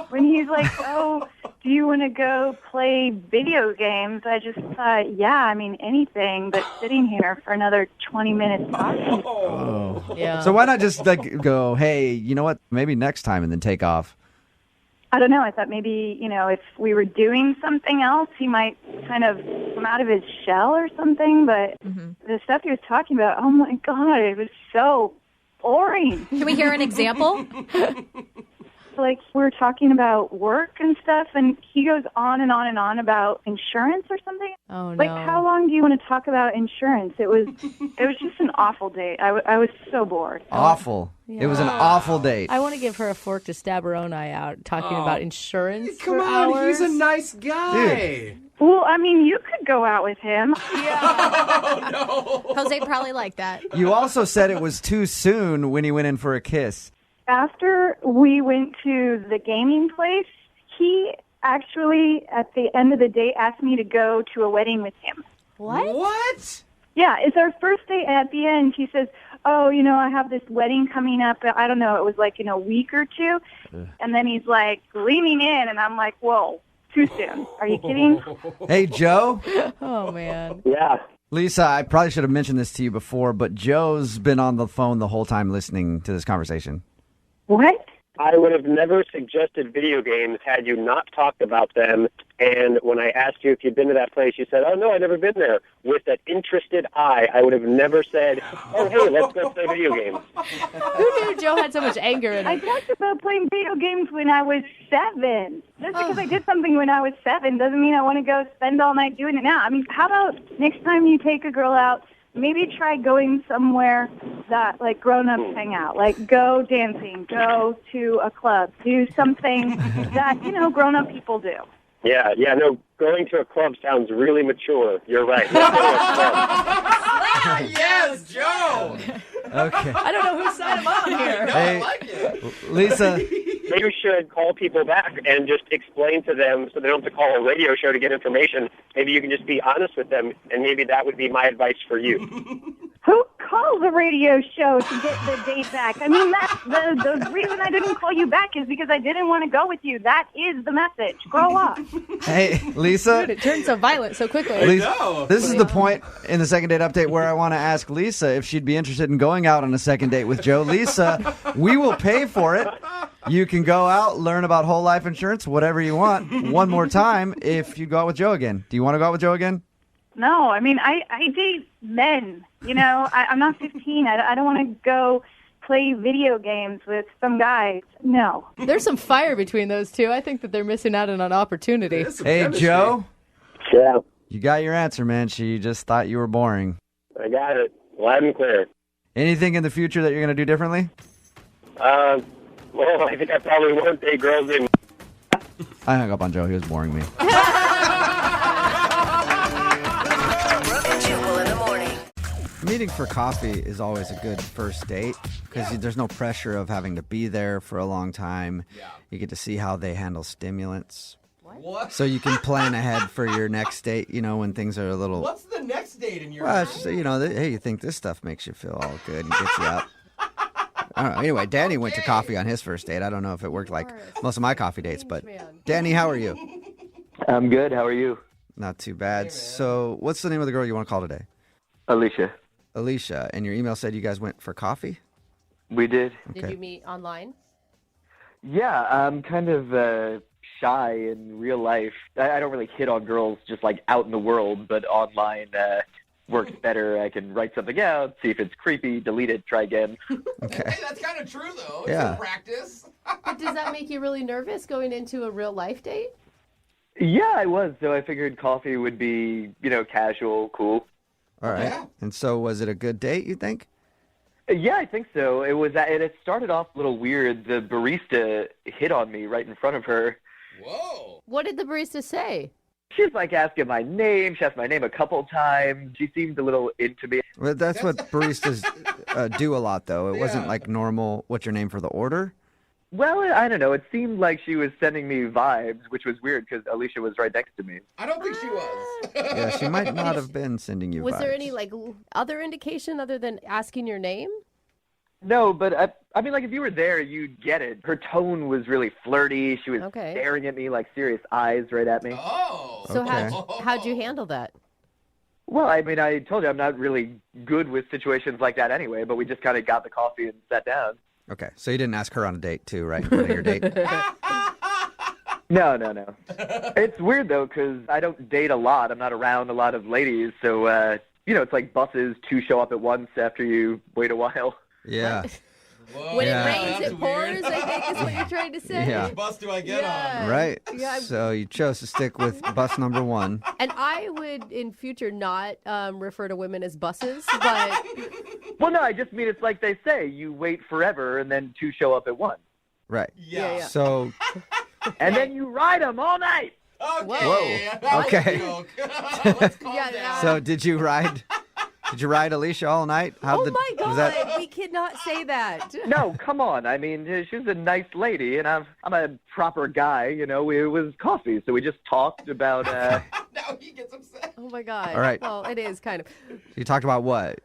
When he's like, oh, do you want to go play video games? I just thought, yeah, I mean, anything but sitting here for another 20 minutes talking. Oh. Yeah. So why not just go, hey, you know what? Maybe next time, and then take off. I don't know. I thought maybe, if we were doing something else, he might kind of come out of his shell or something. But the stuff he was talking about, oh, my God, it was so boring. Can we hear an example? Like, we were talking about work and stuff, and he goes on and on and on about insurance or something. Oh, no. Like, how long do you want to talk about insurance? It was just an awful date. I was so bored. Awful. Yeah. It was an awful date. I want to give her a fork to stab her own eye out, talking about insurance. Come for on, hours. he's a nice guy. Well, I mean, you could go out with him. Jose probably liked that. You also said it was too soon when he went in for a kiss. After we went to the gaming place, he actually, at the end of the day, asked me to go to a wedding with him. What? Yeah, it's our first date. At the end, he says, oh, I have this wedding coming up. I don't know, it was like in a week or two. And then he's like leaning in, and I'm like, whoa, too soon. Are you kidding? Hey, Joe. Oh, man. Yeah. Lisa, I probably should have mentioned this to you before, but Joe's been on the phone the whole time listening to this conversation. What? I would have never suggested video games had you not talked about them. And when I asked you if you'd been to that place, you said, oh, no, I've never been there. With that interested eye, I would have never said, oh, hey, let's go play video games. Who knew Joe had so much anger in I it? talked about playing video games when I was 7. Just because I did something when I was 7 doesn't mean I want to go spend all night doing it now. I mean, how about next time you take a girl out, maybe try going somewhere that, like, grown-ups hang out. Like, go dancing, go to a club, do something that, grown-up people do. Yeah, no, going to a club sounds really mature. You're right. Yes, Joe. Okay. I don't know whose side I'm on here. Hey, Lisa. Maybe you should call people back and just explain to them so they don't have to call a radio show to get information. Maybe you can just be honest with them, and maybe that would be my advice for you. Who calls a radio show to get the date back? I mean, that's the reason I didn't call you back is because I didn't want to go with you. That is the message. Grow up. Hey, Lisa. Dude, it turned so violent so quickly. Lisa, this is the point in the second date update where I want to ask Lisa if she'd be interested in going out on a second date with Joe. Lisa, we will pay for it. You can go out, learn about whole life insurance, whatever you want, one more time if you go out with Joe again. Do you want to go out with Joe again? No, I mean, I date men. I'm not 15. I don't want to go play video games with some guy. No. There's some fire between those two. I think that they're missing out on an opportunity. Hey, Joe. Yeah. You got your answer, man. She just thought you were boring. I got it. Loud and clear. Anything in the future that you're going to do differently? Well, I think I probably won't date girls in... I hung up on Joe. He was boring me. Brooke and Jubal in the morning. Meeting for coffee is always a good first date because there's no pressure of having to be there for a long time. Yeah. You get to see how they handle stimulants. What? So you can plan ahead for your next date, when things are a little... What's the next date in your Well, it's just, hey, you think this stuff makes you feel all good and gets you up. I don't know. Anyway, Danny went to coffee on his first date. I don't know if it worked like most of my coffee dates, but Danny, how are you? I'm good. How are you? Not too bad. So what's the name of the girl you want to call today? Alicia. Alicia. And your email said you guys went for coffee? We did. Okay. Did you meet online? Yeah, I'm kind of shy in real life. I don't really hit on girls just like out in the world, but online works better. I can write something out, see if it's creepy, delete it, try again. Okay. Hey, that's kind of true, though. It's Yeah. a practice. But does that make you really nervous going into a real life date? Yeah, I was. So I figured coffee would be, casual, cool. All right. Yeah. And so was it a good date, you think? Yeah, I think so. It was. It started off a little weird. The barista hit on me right in front of her. Whoa. What did the barista say? She's like asking my name. She asked my name a couple times. She seemed a little into me. Well, that's what baristas do a lot, though. It wasn't like normal, what's your name for the order? Well, I don't know. It seemed like she was sending me vibes, which was weird because Alicia was right next to me. I don't think she was. Yeah, she might not have been sending you Was vibes. there any other indication other than asking your name? No, but I mean, like, if you were there, you'd get it. Her tone was really flirty. She was Okay. staring at me like serious eyes right at me. Oh. So how'd you handle that? Well, I mean, I told you I'm not really good with situations like that anyway, but we just kind of got the coffee and sat down. Okay, so you didn't ask her on a date, too, right, in front of your date? No. It's weird, though, because I don't date a lot. I'm not around a lot of ladies, so, it's like buses, two show up at once after you wait a while. Yeah. When it rains, it pours, I think is what you're trying to say. Yeah. Which bus do I get on? Right. Yeah, So you chose to stick with bus number 1. And I would, in future, not refer to women as buses, but... Well, no, I just mean it's like they say. You wait forever, and then two show up at once. Right. Yeah. So... And then you ride them all night. Okay. Whoa. Okay. Let's calm down. So did you ride Alicia all night? Oh my God, we cannot say that. No, come on. I mean, she was a nice lady, and I'm a proper guy. It was coffee, so we just talked about. Now he gets upset. Oh my God. All right. Well, it is kind of. You talked about what?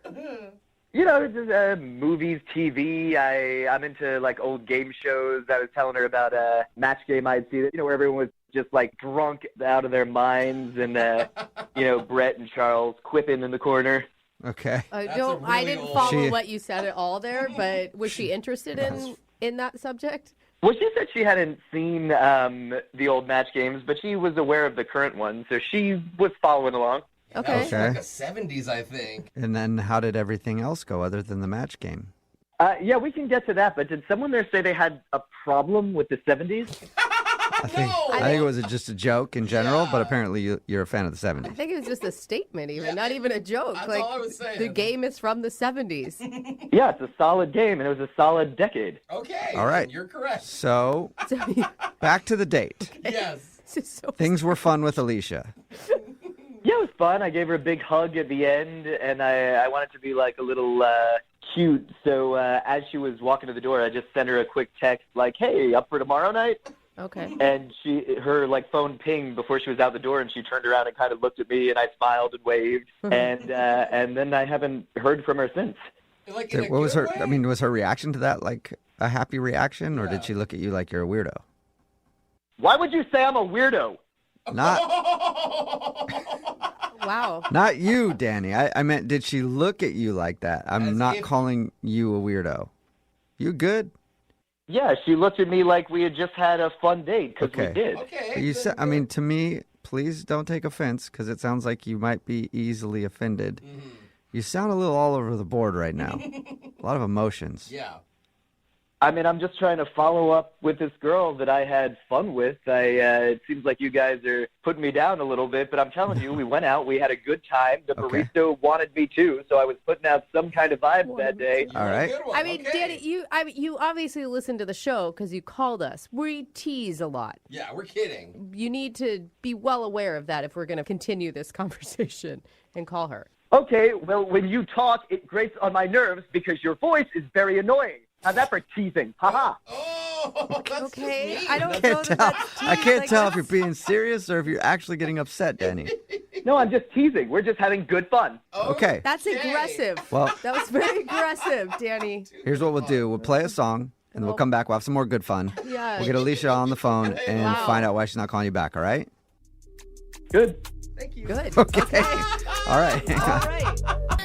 Just movies, TV. I'm into like old game shows. I was telling her about a match game I'd seen, where everyone was just like drunk out of their minds, and Brett and Charles quipping in the corner. Okay. I didn't follow what you said at all there, but was she interested in that subject? Well, she said she hadn't seen the old match games, but she was aware of the current one, so she was following along. Okay. That was like the 70s, I think. And then how did everything else go other than the match game? Yeah, we can get to that, but did someone there say they had a problem with the 70s? I think it was just a joke in general, but apparently you're a fan of the 70s. I think it was just a statement, not even a joke. That's all I was saying. The game is from the 70s. Yeah, it's a solid game, and it was a solid decade. Okay. All right. You're correct. So, back to the date. Yes. Things were fun with Alicia. Yeah, it was fun. I gave her a big hug at the end, and I wanted to be like a little cute. So as she was walking to the door, I just sent her a quick text like, "Hey, up for tomorrow night?" Okay. And her phone pinged before she was out the door, and she turned around and kind of looked at me, and I smiled and waved, and then I haven't heard from her since. What was her? I mean, was her reaction to that like a happy reaction, or did she look at you like you're a weirdo? Why would you say I'm a weirdo? Wow. Not you, Danny. I meant, did she look at you like that? I'm not calling you a weirdo. You good? Yeah, she looked at me like we had just had a fun date, because we did. Okay. You said, I mean, to me, please don't take offense, because it sounds like you might be easily offended. Mm-hmm. You sound a little all over the board right now. A lot of emotions. Yeah. I mean, I'm just trying to follow up with this girl that I had fun with. It seems like you guys are putting me down a little bit, but I'm telling you, we went out, we had a good time. The barista wanted me too, so I was putting out some kind of vibe that day. All right. I mean, Danny, you obviously listened to the show because you called us. We tease a lot. Yeah, we're kidding. You need to be well aware of that if we're going to continue this conversation and call her. Okay, well, when you talk, it grates on my nerves because your voice is very annoying. How's that for teasing? Ha-ha. Okay, I don't know that that's I can't tell if you're being serious or if you're actually getting upset, Danny. No, I'm just teasing. We're just having good fun. Okay. That's aggressive. Well, that was very aggressive, Danny. here's what we'll do. We'll play a song, and then we'll come back. We'll have some more good fun. Yeah. We'll get Alicia on the phone and find out why she's not calling you back, all right? Good. Thank you. Good. Okay. All right. All right.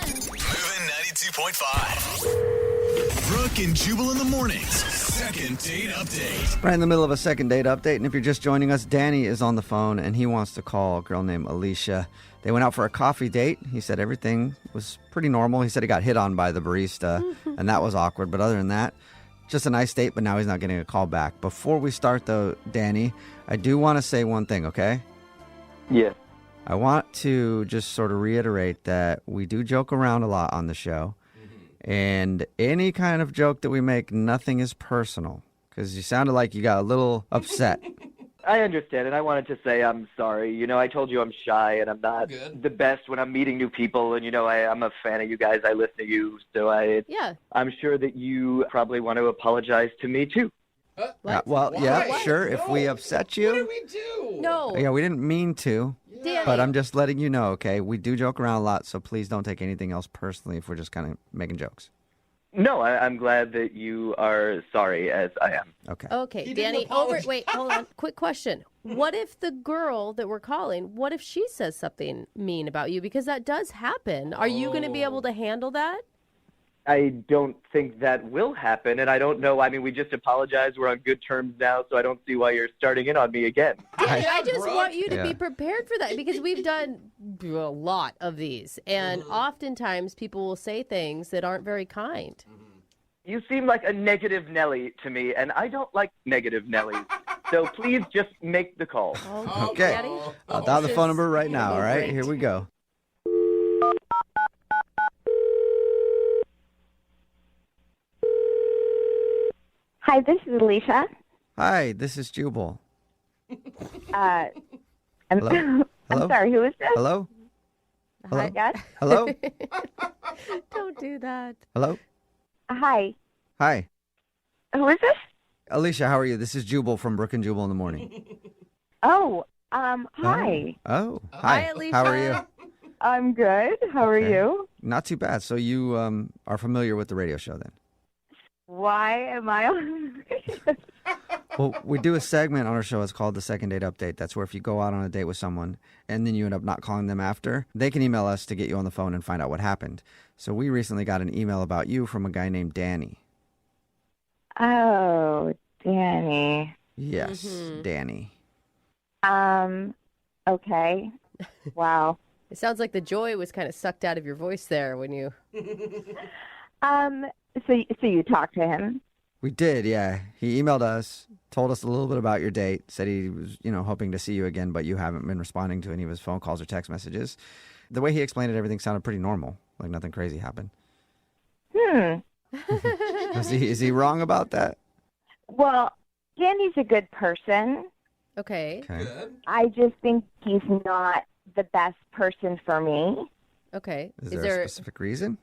Moving 92.5. Brooke and Jubal in the mornings. Second date update. Right in the middle of a second date update, and if you're just joining us, Danny is on the phone, and he wants to call a girl named Alicia. They went out for a coffee date. He said everything was pretty normal. He said he got hit on by the barista, and that was awkward. But other than that, just a nice date, but now he's not getting a call back. Before we start, though, Danny, I do want to say one thing, okay? Yeah. I want to just sort of reiterate that we do joke around a lot on the show. And any kind of joke that we make, nothing is personal. Because you sounded like you got a little upset I understand, and I wanted to say I'm sorry. You know, I told you I'm shy, and I'm not the best when I'm meeting new people, and, you know, I'm a fan of you guys. I listen to you, so I'm sure that you probably want to apologize to me, too. Sure, if we upset you. What did we do? No. Yeah, we didn't mean to, Danny. but I'm just letting you know, okay? We do joke around a lot, so please don't take anything else personally if we're just kind of making jokes. No, I'm glad that you are sorry, as I am. Okay. Okay, He Danny, didn't wait, hold on. Quick question. What if the girl that we're calling, what if she says something mean about you? Because that does happen. Are you going to be able to handle that? I don't think that will happen, and I don't know. I mean, we just apologized. We're on good terms now, so I don't see why you're starting in on me again. Danny, I just want you to Yeah. be prepared for that because we've done a lot of these, and oftentimes people will say things that aren't very kind. You seem like a negative Nelly to me, and I don't like negative Nellies. So please just make the call. Okay. Daddy? I'll dial the phone number right now, all right? Here we go. Hi, this is Alicia. Hi, this is Jubal. I'm, Hello? I'm Hello? sorry, who is this? Hello? Hello? Yes? Hello? Don't do that. Hello? Hi. Hi. Who is this? Alicia, how are you? This is Jubal from Brooke and Jubal in the morning. Oh, hi. Oh, hi. Hi, Alicia. How are you? I'm good. How are Okay. you? Not too bad. So you are familiar with the radio show then? Why am I on? Well, we do a segment on our show. It's called the Second Date Update. That's where if you go out on a date with someone and then you end up not calling them after, they can email us to get you on the phone and find out what happened. So we recently got an email about you from a guy named Danny. Oh, Danny. Yes, Danny. Okay. Wow. It sounds like the joy was kind of sucked out of your voice there when you... So you talked to him? We did, yeah. He emailed us, told us a little bit about your date, said he was, hoping to see you again, but you haven't been responding to any of his phone calls or text messages. The way he explained it, everything sounded pretty normal, like nothing crazy happened. Is he wrong about that? Well, Danny's a good person. Okay. I just think he's not the best person for me. Okay. Is there a specific reason?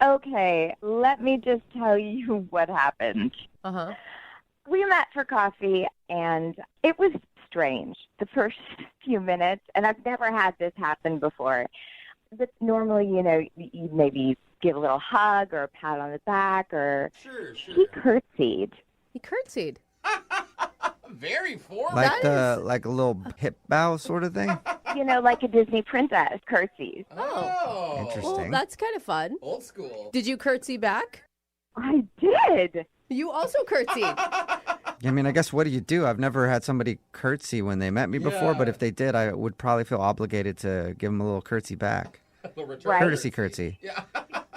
Okay, let me just tell you what happened. Uh-huh. We met for coffee, and it was strange the first few minutes, and I've never had this happen before. But normally, you maybe give a little hug or a pat on the back, or Sure. he curtsied. He curtsied. Very formal. Like like a little hip bow sort of thing? Like a Disney princess curtsies. Oh. Interesting. Well, that's kind of fun. Old school. Did you curtsy back? I did. You also curtsied. I mean, I guess what do you do? I've never had somebody curtsy when they met me before, but if they did, I would probably feel obligated to give them a little curtsy back. Right. Courtesy curtsy. Yeah.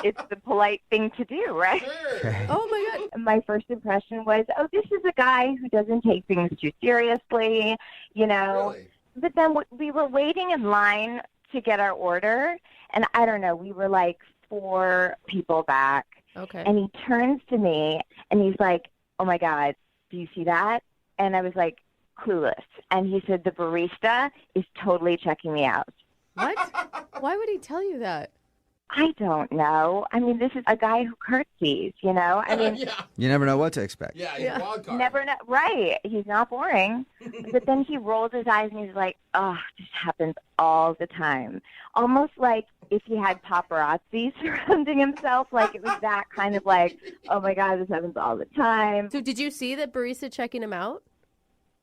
It's the polite thing to do, right? Okay. Oh, my God. My first impression was, oh, this is a guy who doesn't take things too seriously, Really? But then we were waiting in line to get our order, and I don't know, we were like 4 people back. Okay. And he turns to me, and he's like, oh, my God, do you see that? And I was like, clueless. And he said, the barista is totally checking me out. What? Why would he tell you that? I don't know. I mean, this is a guy who curtsies, I mean, Yeah. You never know what to expect. Yeah, he's a wild card. never know. Right. He's not boring. But then he rolls his eyes and he's like, oh, this happens all the time. Almost like if he had paparazzi surrounding himself, like it was that kind of like, oh my God, this happens all the time. So did you see the barista checking him out?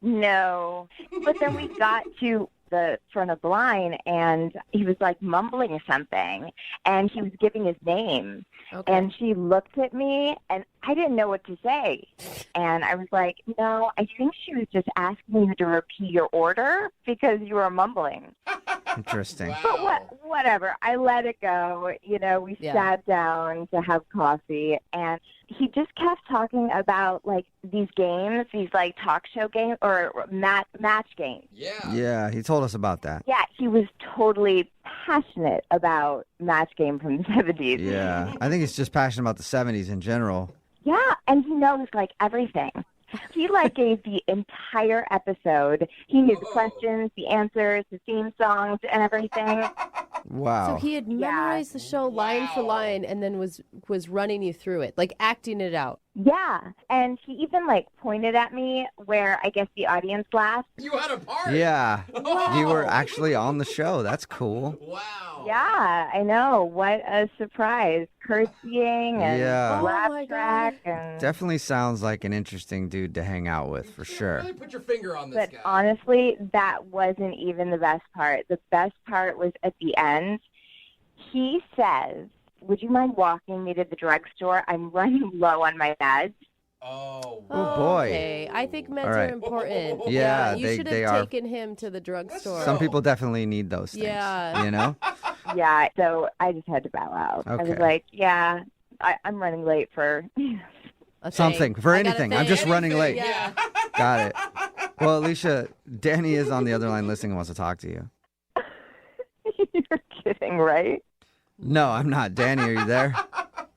No. But then we got to the front of the line and he was like mumbling something and he was giving his name. Okay. And she looked at me and I didn't know what to say. And I was like, no, I think she was just asking you to repeat your order because you were mumbling. Interesting. But whatever. I let it go. We sat down to have coffee and he just kept talking about like these games, these like talk show games or match games. Yeah, he told us about that. Yeah, he was totally passionate about Match Game from the 70s. Yeah, I think he's just passionate about the 70s in general. Yeah, and he knows like everything. He gave the entire episode. He knew the questions, the answers, the theme songs, and everything. Wow. So he had memorized the show line for line and then was running you through it, acting it out. Yeah, and he even pointed at me where I guess the audience laughed. You had a part. Yeah. Wow. You were actually on the show. That's cool. Wow. Yeah, I know. What a surprise. Curtsying and Yeah. laugh track. And... Definitely sounds like an interesting dude to hang out with, for sure. Really put your finger on this But guy. honestly, that wasn't even the best part. The best part was at the end. He says, "Would you mind walking me to the drugstore? I'm running low on my meds." Oh, boy. Okay, I think meds All right. are important. Yeah, you should they have are. taken him to the drugstore. Some people definitely need those things. Yeah. You know? Yeah, so I just had to bow out. I was Okay. like, yeah, I'm running late for... Something. For anything. I'm just running late. Yeah. Got it. Well, Alicia, Danny is on the other line listening and wants to talk to you. You're kidding, right? No, I'm not. Danny, are you there?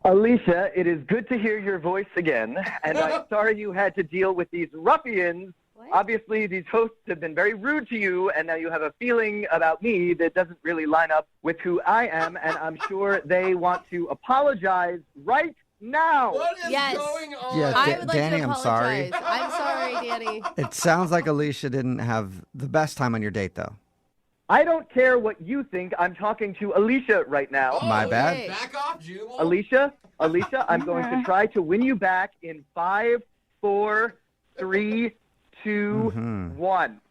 Alicia, it is good to hear your voice again, and I'm sorry you had to deal with these ruffians. Obviously, these hosts have been very rude to you, and now you have a feeling about me that doesn't really line up with who I am, and I'm sure they want to apologize right now. What is Yes. going on? Yeah, I would like Danny, to I'm sorry. apologize. I'm sorry, Danny. It sounds like Alicia didn't have the best time on your date, though. I don't care what you think. I'm talking to Alicia right now. My bad. Back off, Jubal. Alicia, I'm going to try to win you back in 5, 4, 3, 2, 1.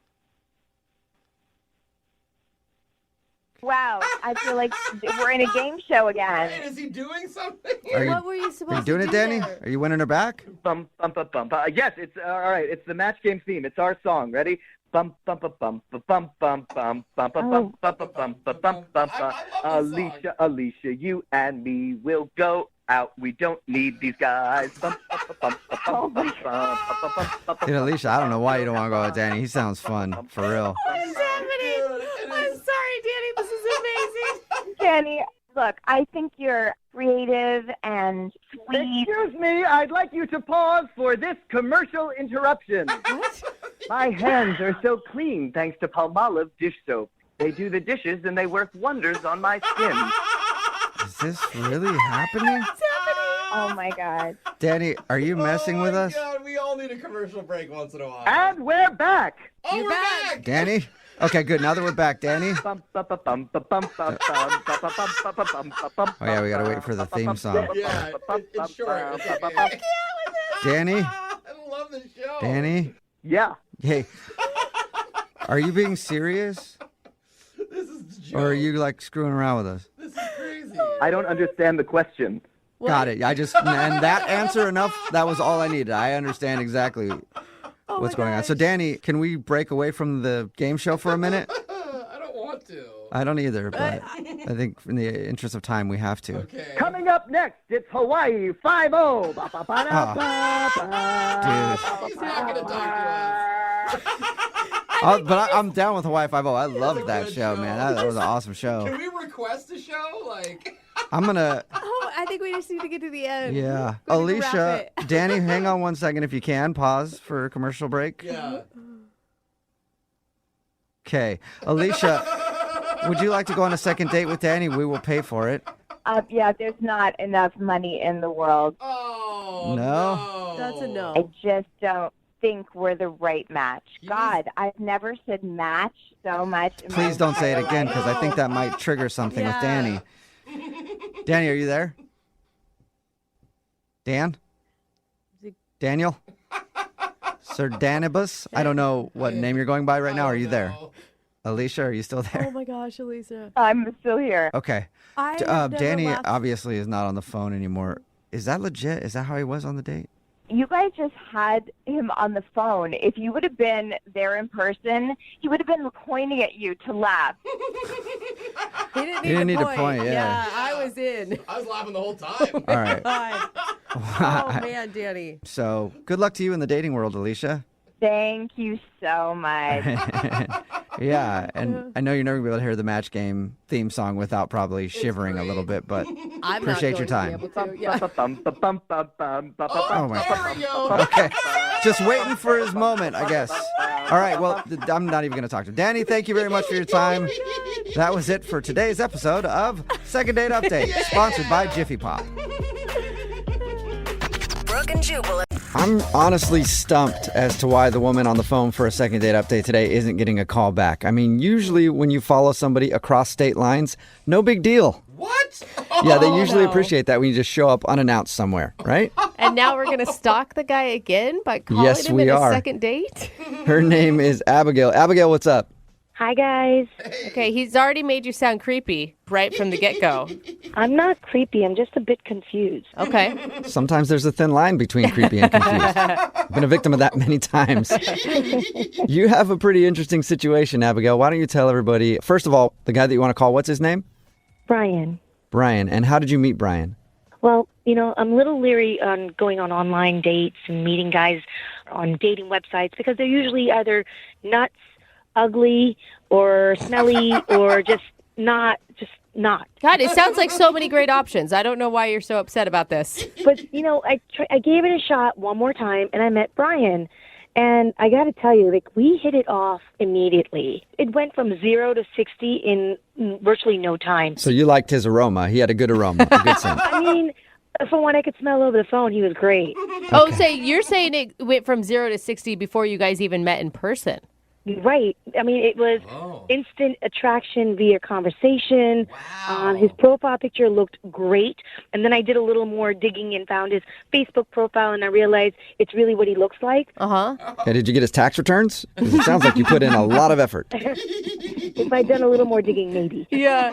Wow, I feel like we're in a game show again. Wait, is he doing something? What were you supposed Are you doing to it, do Danny? there? Are you winning her back? Bum, bum, bum, bum. Yes, it's all right. It's the match game theme. It's our song. Ready? Bum, bum, bum, bum, bum, bum, bum, bum, bum, bum, bum, bum, bum, bum, bum, bum. Alicia, you and me will go out. We don't need these guys. Bum, bum, bum, bum, bum, bum, bum, bum, bum. Dude, Alicia, I don't know why you don't want to go with Danny. He sounds fun, for real. What is happening? I'm sorry, Danny. This is amazing. Danny, look, I think you're creative and sweet. Excuse me, I'd like you to pause for this commercial interruption. What? My hands are so clean thanks to Palmolive dish soap. They do the dishes and they work wonders on my skin. Is this really happening? Oh, my God. Danny, are you messing with us? God, we all need a commercial break once in a while. And we're back. Oh, we're back. Danny? Okay, good. Now that we're back, Danny. Bum, bum, bum, bum, bum, bum, bum, bum, bum, bum, bum, bum, bum, bum. Oh, yeah, we got to wait for the theme song. Yeah, it's short. Danny? I love the show. Danny? Yeah. Hey, are you being serious? This is a joke. Or are you, screwing around with us? This is crazy. I don't understand the question. Got it. And that answer enough, that was all I needed. I understand exactly what's going on. So, Danny, can we break away from the game show for a minute? I don't want to. I don't either, but I think in the interest of time, we have to. Okay. Coming up next, it's Hawaii 5-0. He's not going to talk to us. But I'm down with Hawaii 5-0. I love that show, man. That was an awesome show. Can we request a show? I'm going to... Oh, I think we just need to get to the end. Yeah. We need to Alicia, wrap it. Danny, hang on 1 second if you can. Pause for a commercial break. Yeah. Okay. Alicia, would you like to go on a second date with Danny? We will pay for it. Yeah, there's not enough money in the world. Oh, No? That's a no. I just don't think we're the right match. God, I've never said match so much. in my Please don't say it entire again life. because I think that might trigger something with Danny. Danny, are you there? Dan? Daniel? Sir Danibus? I don't know what name you're going by right now. Are you there? Alicia, are you still there? Oh my gosh, Elisa. I'm still here. Okay. I have never Danny laughed- obviously is not on the phone anymore. Is that legit? Is that how he was on the date? You guys just had him on the phone. If you would have been there in person, he would have been pointing at you to laugh. He didn't He didn't need to point, yeah. I was in. I was laughing the whole time. All right. God. Oh, man, Danny. So good luck to you in the dating world, Alicia. Thank you so much. Yeah, and I know you're never going to be able to hear the match game theme song without probably shivering a little bit, but I'm appreciate not your going time. to be able to. Yeah. Oh my God. Okay. Just waiting for his moment, I guess. All right, well, I'm not even going to talk to him. Danny, thank you very much for your time. That was it for today's episode of Second Date Update, sponsored by Jiffy Pop. Brooke and Jubal. I'm honestly stumped as to why the woman on the phone for a second date update today isn't getting a call back. I mean, usually when you follow somebody across state lines, no big deal. What? Yeah, they usually appreciate that when you just show up unannounced somewhere, right? And now we're going to stalk the guy again by calling Yes, him we in are. a second date? Her name is Abigail. Abigail, what's up? Hi, guys. Okay, he's already made you sound creepy right from the get-go. I'm not creepy. I'm just a bit confused. Okay. Sometimes there's a thin line between creepy and confused. I've been a victim of that many times. You have a pretty interesting situation, Abigail. Why don't you tell everybody, first of all, the guy that you want to call, what's his name? Brian. Brian. And how did you meet Brian? Well, I'm a little leery on going on online dates and meeting guys on dating websites because they're usually either nuts, ugly, or smelly, or just not. God, it sounds like so many great options. I don't know why you're so upset about this. But, I gave it a shot one more time, and I met Brian. And I got to tell you, we hit it off immediately. It went from 0 to 60 in virtually no time. So you liked his aroma. He had a good aroma, a good scent. I mean, from what I could smell over the phone, he was great. Oh, so you're saying it went from 0 to 60 before you guys even met in person? Right. I mean, it was instant attraction via conversation. His profile picture looked great. And then I did a little more digging and found his Facebook profile, and I realized it's really what he looks like. Uh-huh. Okay, did you get his tax returns? 'Cause it sounds like you put in a lot of effort. If I'd done a little more digging, maybe. Yeah.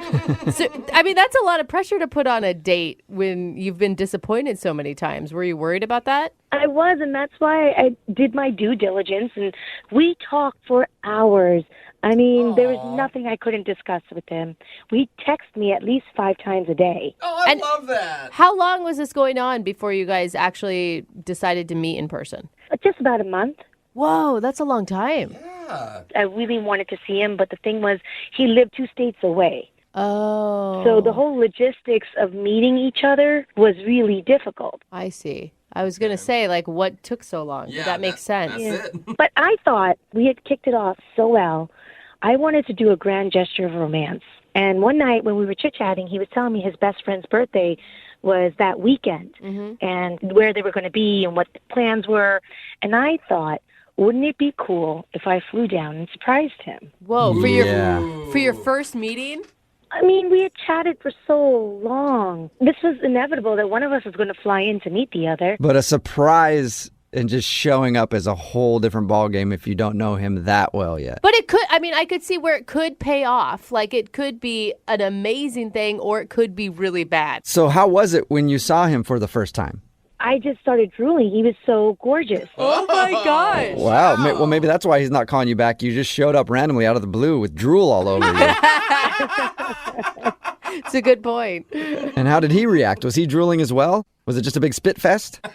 So, I mean, that's a lot of pressure to put on a date when you've been disappointed so many times. Were you worried about that? I was, and that's why I did my due diligence, and we talked for hours. I mean, there was nothing I couldn't discuss with him. We text me at least 5 times a day. Oh, I love that. How long was this going on before you guys actually decided to meet in person? Just about a month. Whoa, that's a long time. I really wanted to see him, but the thing was, he lived 2 states away. Oh. So the whole logistics of meeting each other was really difficult. I see. I was going to say, what took so long? Yeah, that makes sense. But I thought we had kicked it off so well. I wanted to do a grand gesture of romance. And one night when we were chit-chatting, he was telling me his best friend's birthday was that weekend and where they were going to be and what the plans were. And I thought, wouldn't it be cool if I flew down and surprised him? Whoa, for your first meeting? I mean, we had chatted for so long. This was inevitable that one of us was going to fly in to meet the other. But a surprise and just showing up is a whole different ballgame if you don't know him that well yet. But it could, I could see where it could pay off. It could be an amazing thing or it could be really bad. So how was it when you saw him for the first time? I just started drooling. He was so gorgeous. Oh, my gosh. Wow. Well, maybe that's why he's not calling you back. You just showed up randomly out of the blue with drool all over you. It's a good point. And how did he react? Was he drooling as well? Was it just a big spit fest?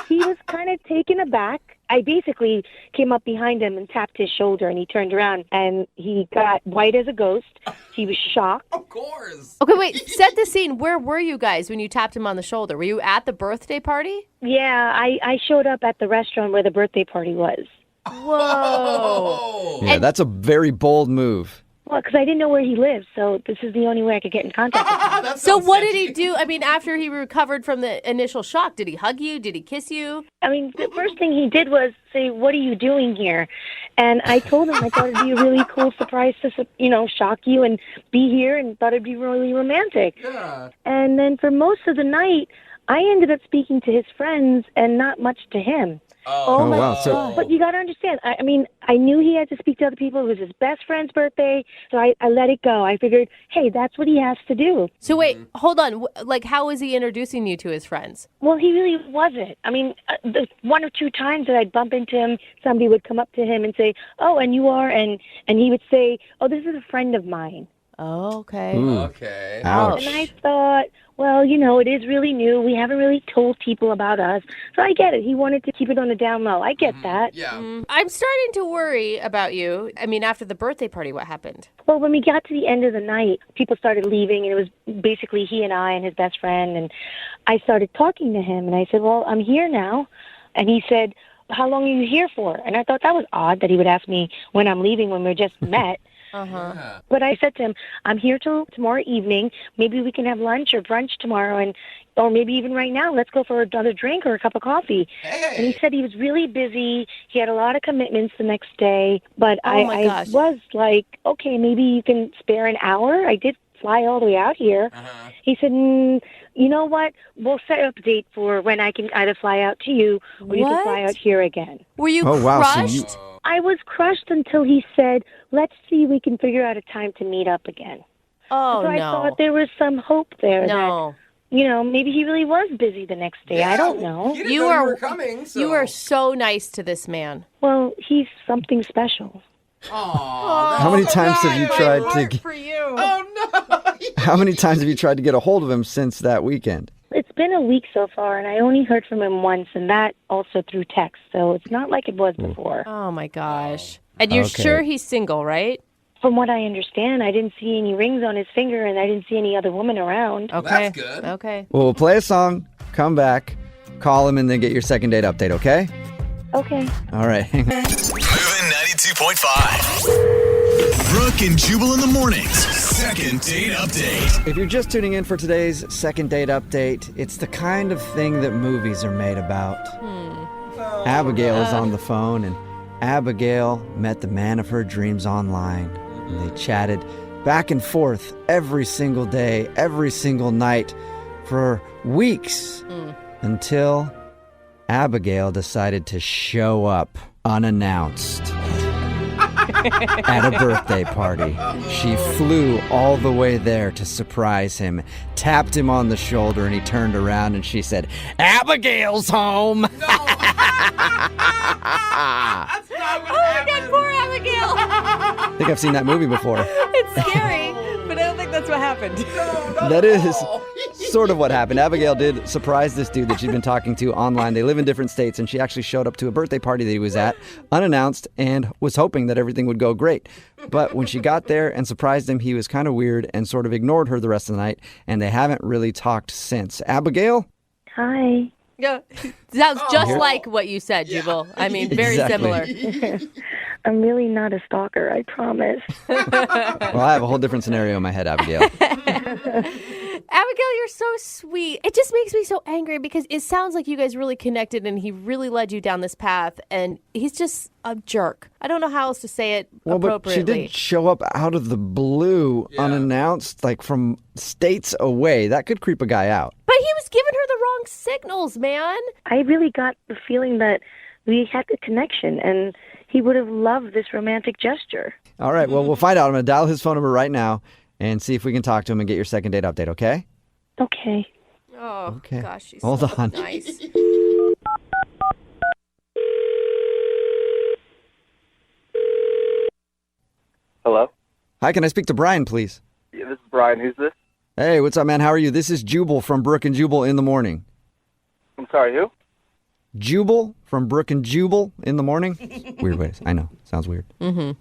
He was kind of taken aback. I basically came up behind him and tapped his shoulder, and he turned around, and he got white as a ghost. He was shocked. Of course. Okay, wait. Set the scene. Where were you guys when you tapped him on the shoulder? Were you at the birthday party? Yeah, I showed up at the restaurant where the birthday party was. Whoa. Yeah, that's a very bold move. Well, because I didn't know where he lived, so this is the only way I could get in contact with him. So what did he do? After he recovered from the initial shock, did he hug you? Did he kiss you? The first thing he did was say, "What are you doing here?" And I told him I thought it'd be a really cool surprise to, shock you and be here, and thought it'd be really romantic. Yeah. And then for most of the night, I ended up speaking to his friends and not much to him. Oh, my wow. God. But you got to understand, I knew he had to speak to other people. It was his best friend's birthday, so I let it go. I figured, hey, that's what he has to do. So wait, hold on. How was he introducing you to his friends? Well, he really wasn't. The 1 or 2 times that I'd bump into him, somebody would come up to him and say, "Oh, and you are?" And he would say, "Oh, this is a friend of mine." Oh, okay. Ooh. Okay. Ouch. And I thought, well, it is really new. We haven't really told people about us. So I get it. He wanted to keep it on the down low. I get that. Yeah. I'm starting to worry about you. After the birthday party, what happened? Well, when we got to the end of the night, people started leaving, and it was basically he and I and his best friend. And I started talking to him, and I said, well, I'm here now. And he said, how long are you here for? And I thought that was odd that he would ask me when I'm leaving when we just met. Uh-huh. But I said to him, I'm here till tomorrow evening. Maybe we can have lunch or brunch tomorrow, or maybe even right now. Let's go for another drink or a cup of coffee. Hey. And he said he was really busy. He had a lot of commitments the next day. But my I gosh. was like, okay, maybe you can spare an hour. I did fly all the way out here. He said, you know what? We'll set up a date for when I can either fly out to you or you can fly out here again. Were you Oh, wow, so crushed? I was crushed until he said, let's see if we can figure out a time to meet up again. Oh, so I no. thought there was some hope there No. that, maybe he really was busy the next day. I don't know. You didn't know you were coming, so. You are so nice to this man. Well, he's something special. How many times have you tried to? For you. Oh no! How many times have you tried to get a hold of him since that weekend? It's been a week so far, and I only heard from him once, and that also through text. So it's not like it was before. Oh, my gosh. And you're Okay. sure he's single, right? From what I understand, I didn't see any rings on his finger, and I didn't see any other woman around. Okay. That's good. Okay. Well, we'll play a song, come back, call him, and then get your second date update. Okay? Okay. All right. Moving 92.5. Brooke and Jubal in the mornings. Second date update. If you're just tuning in for today's second date update, it's the kind of thing that movies are made about. Abigail is on the phone, and Abigail met the man of her dreams online. And they chatted back and forth every single day, every single night for weeks until Abigail decided to show up unannounced at a birthday party. She flew all the way there to surprise him, tapped him on the shoulder, and he turned around and she said, "Abigail's home." That's not what happened. Poor Abigail. I think I've seen that movie before. It's scary, but I don't think that's what happened. That is sort of what happened. Abigail did surprise this dude that she'd been talking to online. They live in different states, and she actually showed up to a birthday party that he was at unannounced and was hoping that everything would go great. But when she got there and surprised him, he was kind of weird and sort of ignored her the rest of the night, and they haven't really talked since. Abigail? Hi. Yeah. Sounds just like what you said, Jubal. I mean, very similar. I'm really not a stalker, I promise. Well, I have a whole different scenario in my head, Abigail. Abigail, you're so sweet. It just makes me so angry because it sounds like you guys really connected and he really led you down this path, and he's just a jerk. I don't know how else to say it Well, but appropriately. she did show up out of the blue, unannounced, like from states away. That could creep a guy out. But he was giving her the wrong signals, man. I really got the feeling that we had a connection, and he would have loved this romantic gesture. All right, well, we'll find out. I'm going to dial his phone number right now and see if we can talk to him and get your second date update, okay? Okay. Oh, Okay. gosh, she's Hold so on. nice. Hello? Hi, can I speak to Brian, please? Yeah, this is Brian. Who's this? Hey, what's up, man? How are you? This is Jubal from Brooke and Jubal in the morning. I'm sorry, who? Jubal from Brooke and Jubal in the morning? Weird ways. I know. Sounds weird. Yeah,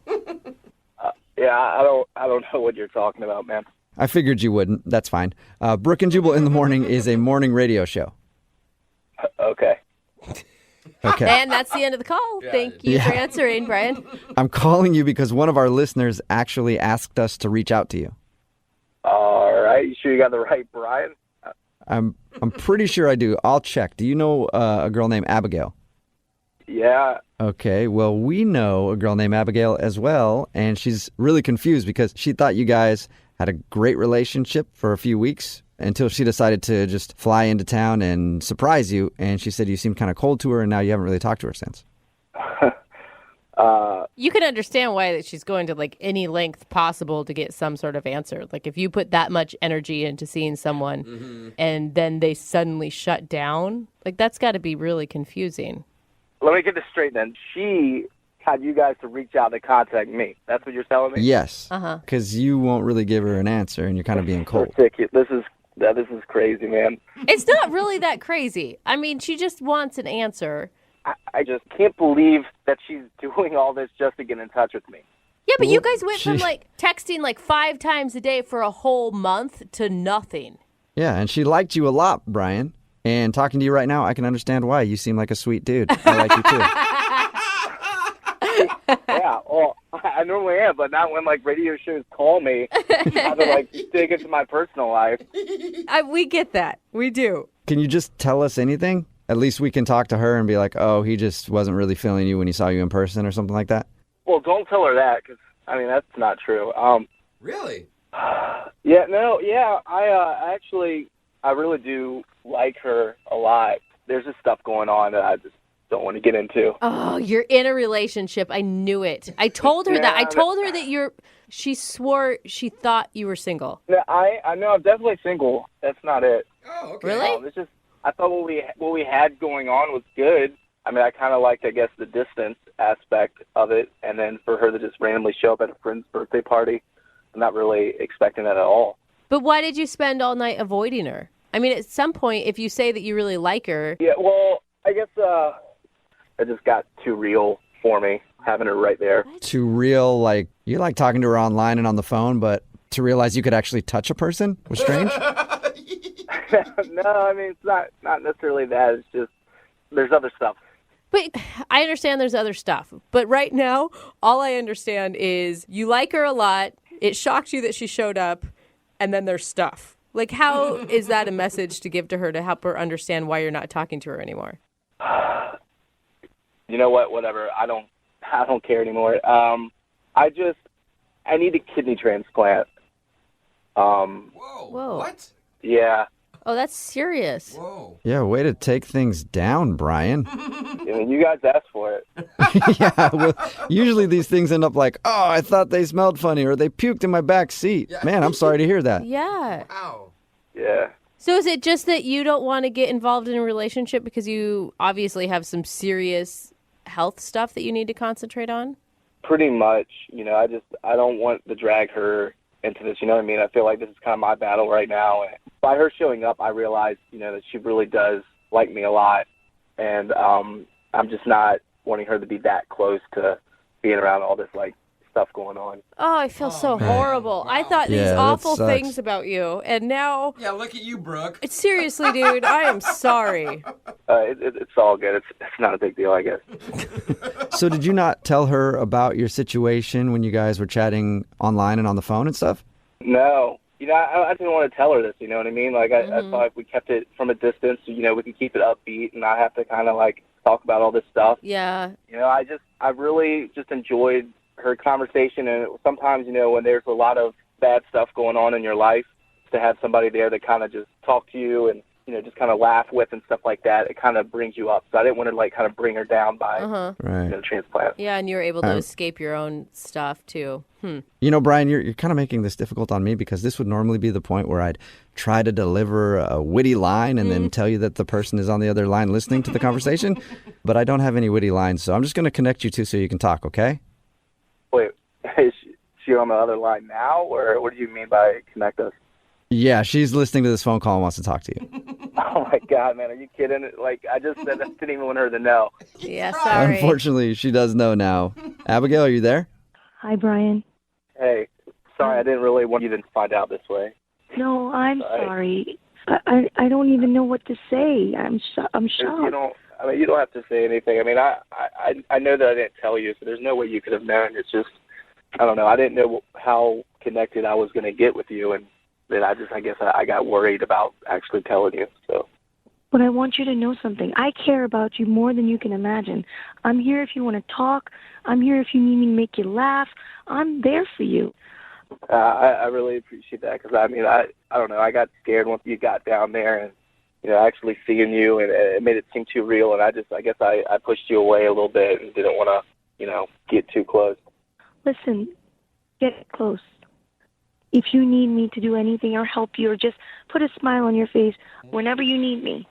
I don't know what you're talking about, man. I figured you wouldn't. That's fine. Brooke and Jubal in the morning is a morning radio show. Okay. Okay. And that's the end of the call. Thank you for answering, Brian. I'm calling you because one of our listeners actually asked us to reach out to you. All right. You sure you got the right Brian? I'm pretty sure I do. I'll check. Do you know a girl named Abigail? Yeah. Okay, well, we know a girl named Abigail as well, and she's really confused because she thought you guys had a great relationship for a few weeks until she decided to just fly into town and surprise you, and she said you seemed kind of cold to her, and now you haven't really talked to her since. You can understand why that she's going to like any length possible to get some sort of answer. Like if you put that much energy into seeing someone and then they suddenly shut down, like that's got to be really confusing. Let me get this straight then. She had you guys to reach out to contact me. That's what you're telling me? Yes, Uh-huh. because you won't really give her an answer, and you're kind of being cold. Ridiculous. This is crazy, man. It's not really that crazy. I mean, she just wants an answer. I just can't believe that she's doing all this just to get in touch with me. Yeah, but you guys went from she- like texting like 5 times a day for a whole month to nothing. Yeah, and she liked you a lot, Brian. And talking to you right now, I can understand why. You seem like a sweet dude. I like you too. Yeah, well, I normally am, but not when like radio shows call me. I have to like dig into my personal life. We get that. We do. Can you just tell us anything? At least we can talk to her and be like, oh, he just wasn't really feeling you when he saw you in person or something like that. Well, don't tell her that, because I mean that's not true. Really? Yeah, no, yeah. I really do like her a lot. There's just stuff going on that I just don't want to get into. Oh, you're in a relationship. I knew it. I told her that. I told her that she swore she thought you were single. No, I know I'm definitely single. That's not it. Oh, okay. Really? It's just I thought what we had going on was good. I mean, I kind of liked, I guess, the distance aspect of it, and then for her to just randomly show up at a friend's birthday party, I'm not really expecting that at all. But why did you spend all night avoiding her? I mean, at some point, if you say that you really like her... Yeah, well, I guess it just got too real for me, having her right there. Too real, like, you like talking to her online and on the phone, but to realize you could actually touch a person was strange? No, I mean, it's not necessarily that. It's just, there's other stuff. But I understand there's other stuff. But right now, all I understand is you like her a lot. It shocked you that she showed up, and then there's stuff. Like, how is that a message to give to her to help her understand why you're not talking to her anymore? You know what? Whatever. I don't care anymore. I need a kidney transplant. Whoa. What? Yeah. Oh, that's serious. Whoa. Yeah, way to take things down, Brian. I mean, you guys asked for it. Yeah, well, usually these things end up like, oh, I thought they smelled funny, or they puked in my back seat. Yeah. Man, I'm sorry to hear that. Yeah. Wow. Yeah. So is it just that you don't want to get involved in a relationship because you obviously have some serious health stuff that you need to concentrate on? Pretty much. You know, I don't want to drag her into this. You know what I mean? I feel like this is kind of my battle right now. And by her showing up, I realized, you know, that she really does like me a lot. And I'm just not wanting her to be that close to being around all this, like, stuff going on. Oh, I feel so horrible. Wow. I thought these that awful sucks. things about you, and now... Yeah, look at you, Brooke. Seriously, dude, I am sorry. It's all good. It's not a big deal, I guess. So did you not tell her about your situation when you guys were chatting online and on the phone and stuff? No. You know, I didn't want to tell her this, you know what I mean? Like, I thought if we kept it from a distance, you know, we could keep it upbeat and not have to kind of, like, talk about all this stuff. Yeah. You know, I really just enjoyed her conversation, and sometimes, you know, when there's a lot of bad stuff going on in your life, to have somebody there that kind of just talk to you and, you know, just kind of laugh with and stuff like that, it kind of brings you up. So I didn't want to, like, kind of bring her down by, you know, transplant. Yeah, and you were able to escape your own stuff, too. You know, Brian, you're kind of making this difficult on me because this would normally be the point where I'd try to deliver a witty line and then tell you that the person is on the other line listening to the conversation. But I don't have any witty lines, so I'm just going to connect you two so you can talk, okay? Wait, is she on the other line now, or what do you mean by connect us? Yeah, she's listening to this phone call and wants to talk to you. Oh, my God, man. Are you kidding? Like, I just said that. Didn't even want her to know. Yeah, sorry. Unfortunately, she does know now. Abigail, are you there? Hi, Brian. Hey, sorry, I didn't really want you to find out this way. No, I'm sorry. I don't even know what to say. I'm shocked. You don't have to say anything. I mean, I know that I didn't tell you, so there's no way you could have known. It's just, I don't know. I didn't know how connected I was going to get with you, and then I guess I got worried about actually telling you. So. But I want you to know something. I care about you more than you can imagine. I'm here if you want to talk. I'm here if you need me to make you laugh. I'm there for you. I really appreciate that because, I mean, I don't know. I got scared once you got down there and, you know, actually seeing you, and it made it seem too real. And I guess I pushed you away a little bit and didn't want to, you know, get too close. Listen, get close. If you need me to do anything or help you or just put a smile on your face whenever you need me.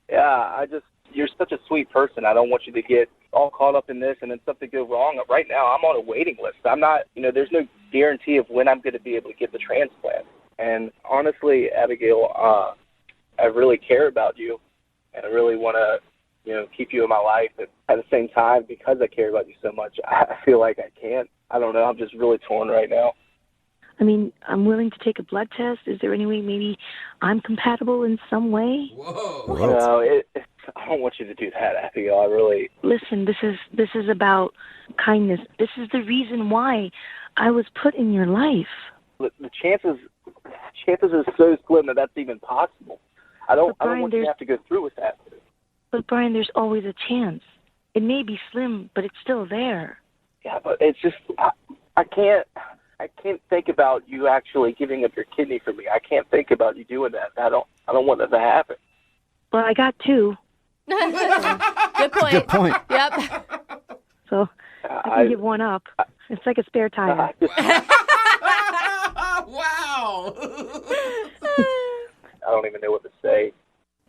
Yeah, you're such a sweet person. I don't want you to get all caught up in this and then something go wrong. Right now, I'm on a waiting list. I'm not, you know, there's no guarantee of when I'm going to be able to get the transplant. And honestly, Abigail, I really care about you, and I really want to, you know, keep you in my life. And at the same time, because I care about you so much, I feel like I can't. I don't know. I'm just really torn right now. I mean, I'm willing to take a blood test. Is there any way maybe I'm compatible in some way? Whoa. No, I don't want you to do that, Abigail. I really... Listen, this is about kindness. This is the reason why I was put in your life. The chances are so slim that that's even possible. I don't want you to have to go through with that. But Brian, there's always a chance. It may be slim, but it's still there. Yeah, but it's just I can't think about you actually giving up your kidney for me. I can't think about you doing that. I don't want that to happen. Well, I got 2. Good point. Good point. Yep. So I can give one up. It's like a spare tire. Wow. I don't even know what to say.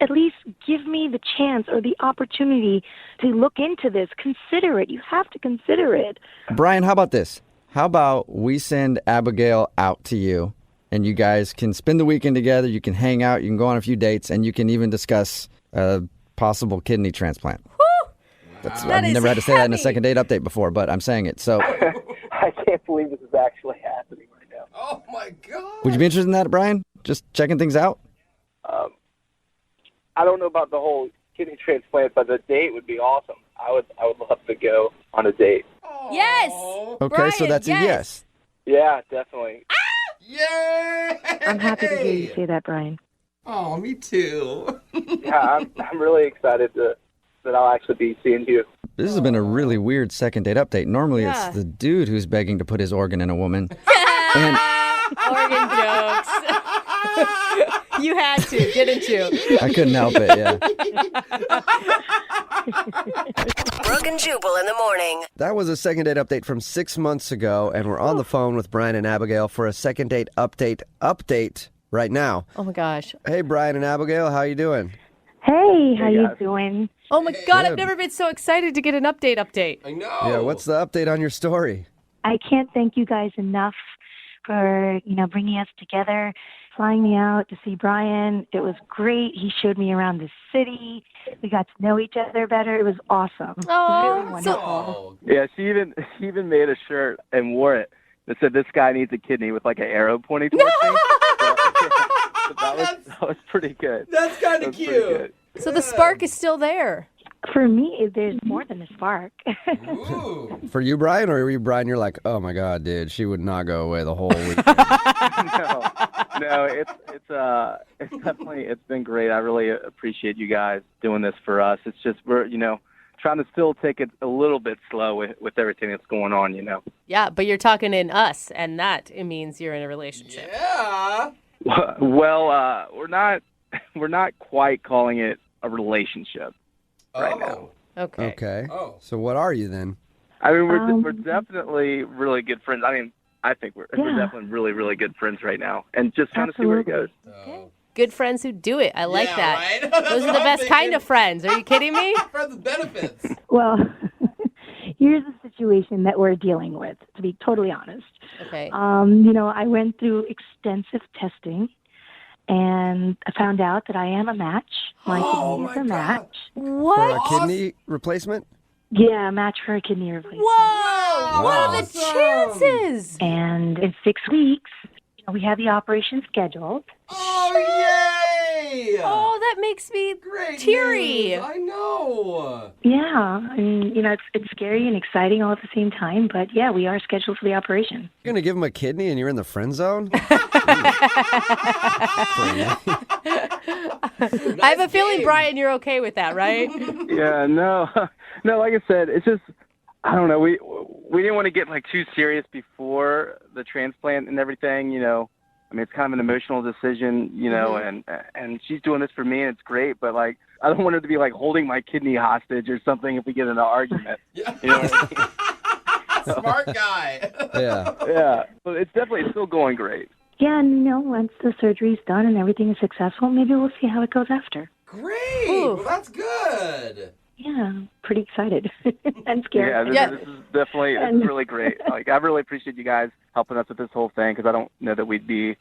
At least give me the chance or the opportunity to look into this. Consider it. You have to consider it. Brian, how about this? How about we send Abigail out to you, and you guys can spend the weekend together. You can hang out. You can go on a few dates, and you can even discuss a possible kidney transplant. Woo! I've never had to say that in a second date update before, but I'm saying it. So I can't believe this is actually happening right now. Oh, my God. would you be interested in that, Brian? Just checking things out? I don't know about the whole kidney transplant, but the date would be awesome. I would love to go on a date. Yes. Okay, Brian, so that's a yes. Yeah, definitely. Yay! I'm happy to hear you say that, Brian. Oh, me too. Yeah, I'm really excited that I'll actually be seeing you. This has been a really weird second date update. Normally Yeah. it's the dude who's begging to put his organ in a woman. And Organ jokes. You had to, didn't you? I couldn't help it, yeah. Brooke and Jubal in the morning. That was a second date update from 6 months ago, and we're on the phone with Brian and Abigail for a second date update right now. Oh my gosh. Hey, Brian and Abigail, how you doing? Hey, how you doing? Oh my God, I've Good. never been so excited to get an update. I know. Yeah, what's the update on your story? I can't thank you guys enough for, bringing us together, flying me out to see Brian. It was great. He showed me around the city. We got to know each other better. It was awesome. Oh, really wonderful. Yeah, she even made a shirt and wore it that said, "This guy needs a kidney," with like an arrow pointing towards me. So that was pretty good. That's kind of cute. So the spark is still there. For me, there's more than a spark. Ooh. For you, Brian, or were you, Brian, you're like, oh my God, dude, she would not go away the whole week. No, it's definitely, it's been great. I really appreciate you guys doing this for us. It's just we're trying to still take it a little bit slow with everything that's going on. Yeah, but you're talking in us, and that it means you're in a relationship. Yeah. Well, we're not quite calling it a relationship right now. Okay. Okay. Oh. So what are you then? I mean, we're definitely really good friends. I mean, I think we're definitely really, really good friends right now, and just trying to see where it goes. Good friends who do it. I like that. Right? Those are the best kind of friends. Are you kidding me? Friends with benefits. Well, here's the situation that we're dealing with, to be totally honest. Okay. I went through extensive testing, and I found out that I am a match. My kidney is a match. What? For a kidney replacement? Yeah, a match for a kidney replacement. Whoa! What are the chances? And in 6 weeks, we have the operation scheduled. Oh, yay! Oh, that makes me Great teary. news. I know. Yeah, and it's scary and exciting all at the same time, but yeah, we are scheduled for the operation. You're going to give him a kidney and you're in the friend zone? I have a feeling, Brian, you're okay with that, right? Yeah, no, like I said, it's just, I don't know, we didn't want to get too serious before the transplant and everything, I mean, it's kind of an emotional decision, and she's doing this for me and it's great, but I don't want her to be holding my kidney hostage or something if we get in an argument. Yeah. You know what I mean? Smart guy. Yeah. Yeah, but it's definitely still going great. Yeah, and once the surgery's done and everything is successful, maybe we'll see how it goes after. Great. Ooh. Well, that's good. Yeah, I'm pretty excited and scared. Yeah, this is definitely it's really great. I really appreciate you guys helping us with this whole thing because I don't know that we'd be,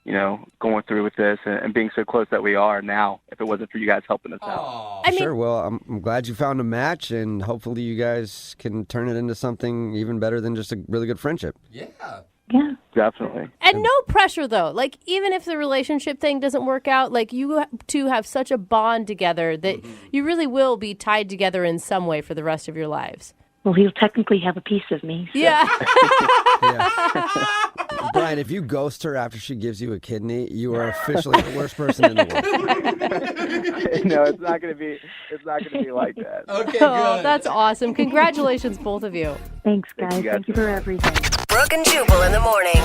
going through with this and being so close that we are now if it wasn't for you guys helping us out. Sure. Well, I'm glad you found a match, and hopefully you guys can turn it into something even better than just a really good friendship. Yeah. Yeah, Definitely. And no pressure, though. Like, even if the relationship thing doesn't work out, like, you two have such a bond together that you really will be tied together in some way for the rest of your lives. Well, he'll technically have a piece of me. So. Yeah. Brian, if you ghost her after she gives you a kidney, you are officially the worst person in the world. No, it's not going to be like that. Okay, Oh, that's awesome. Congratulations, both of you. Thanks, guys. Thank you for everything. Brooke and Jubal in the morning.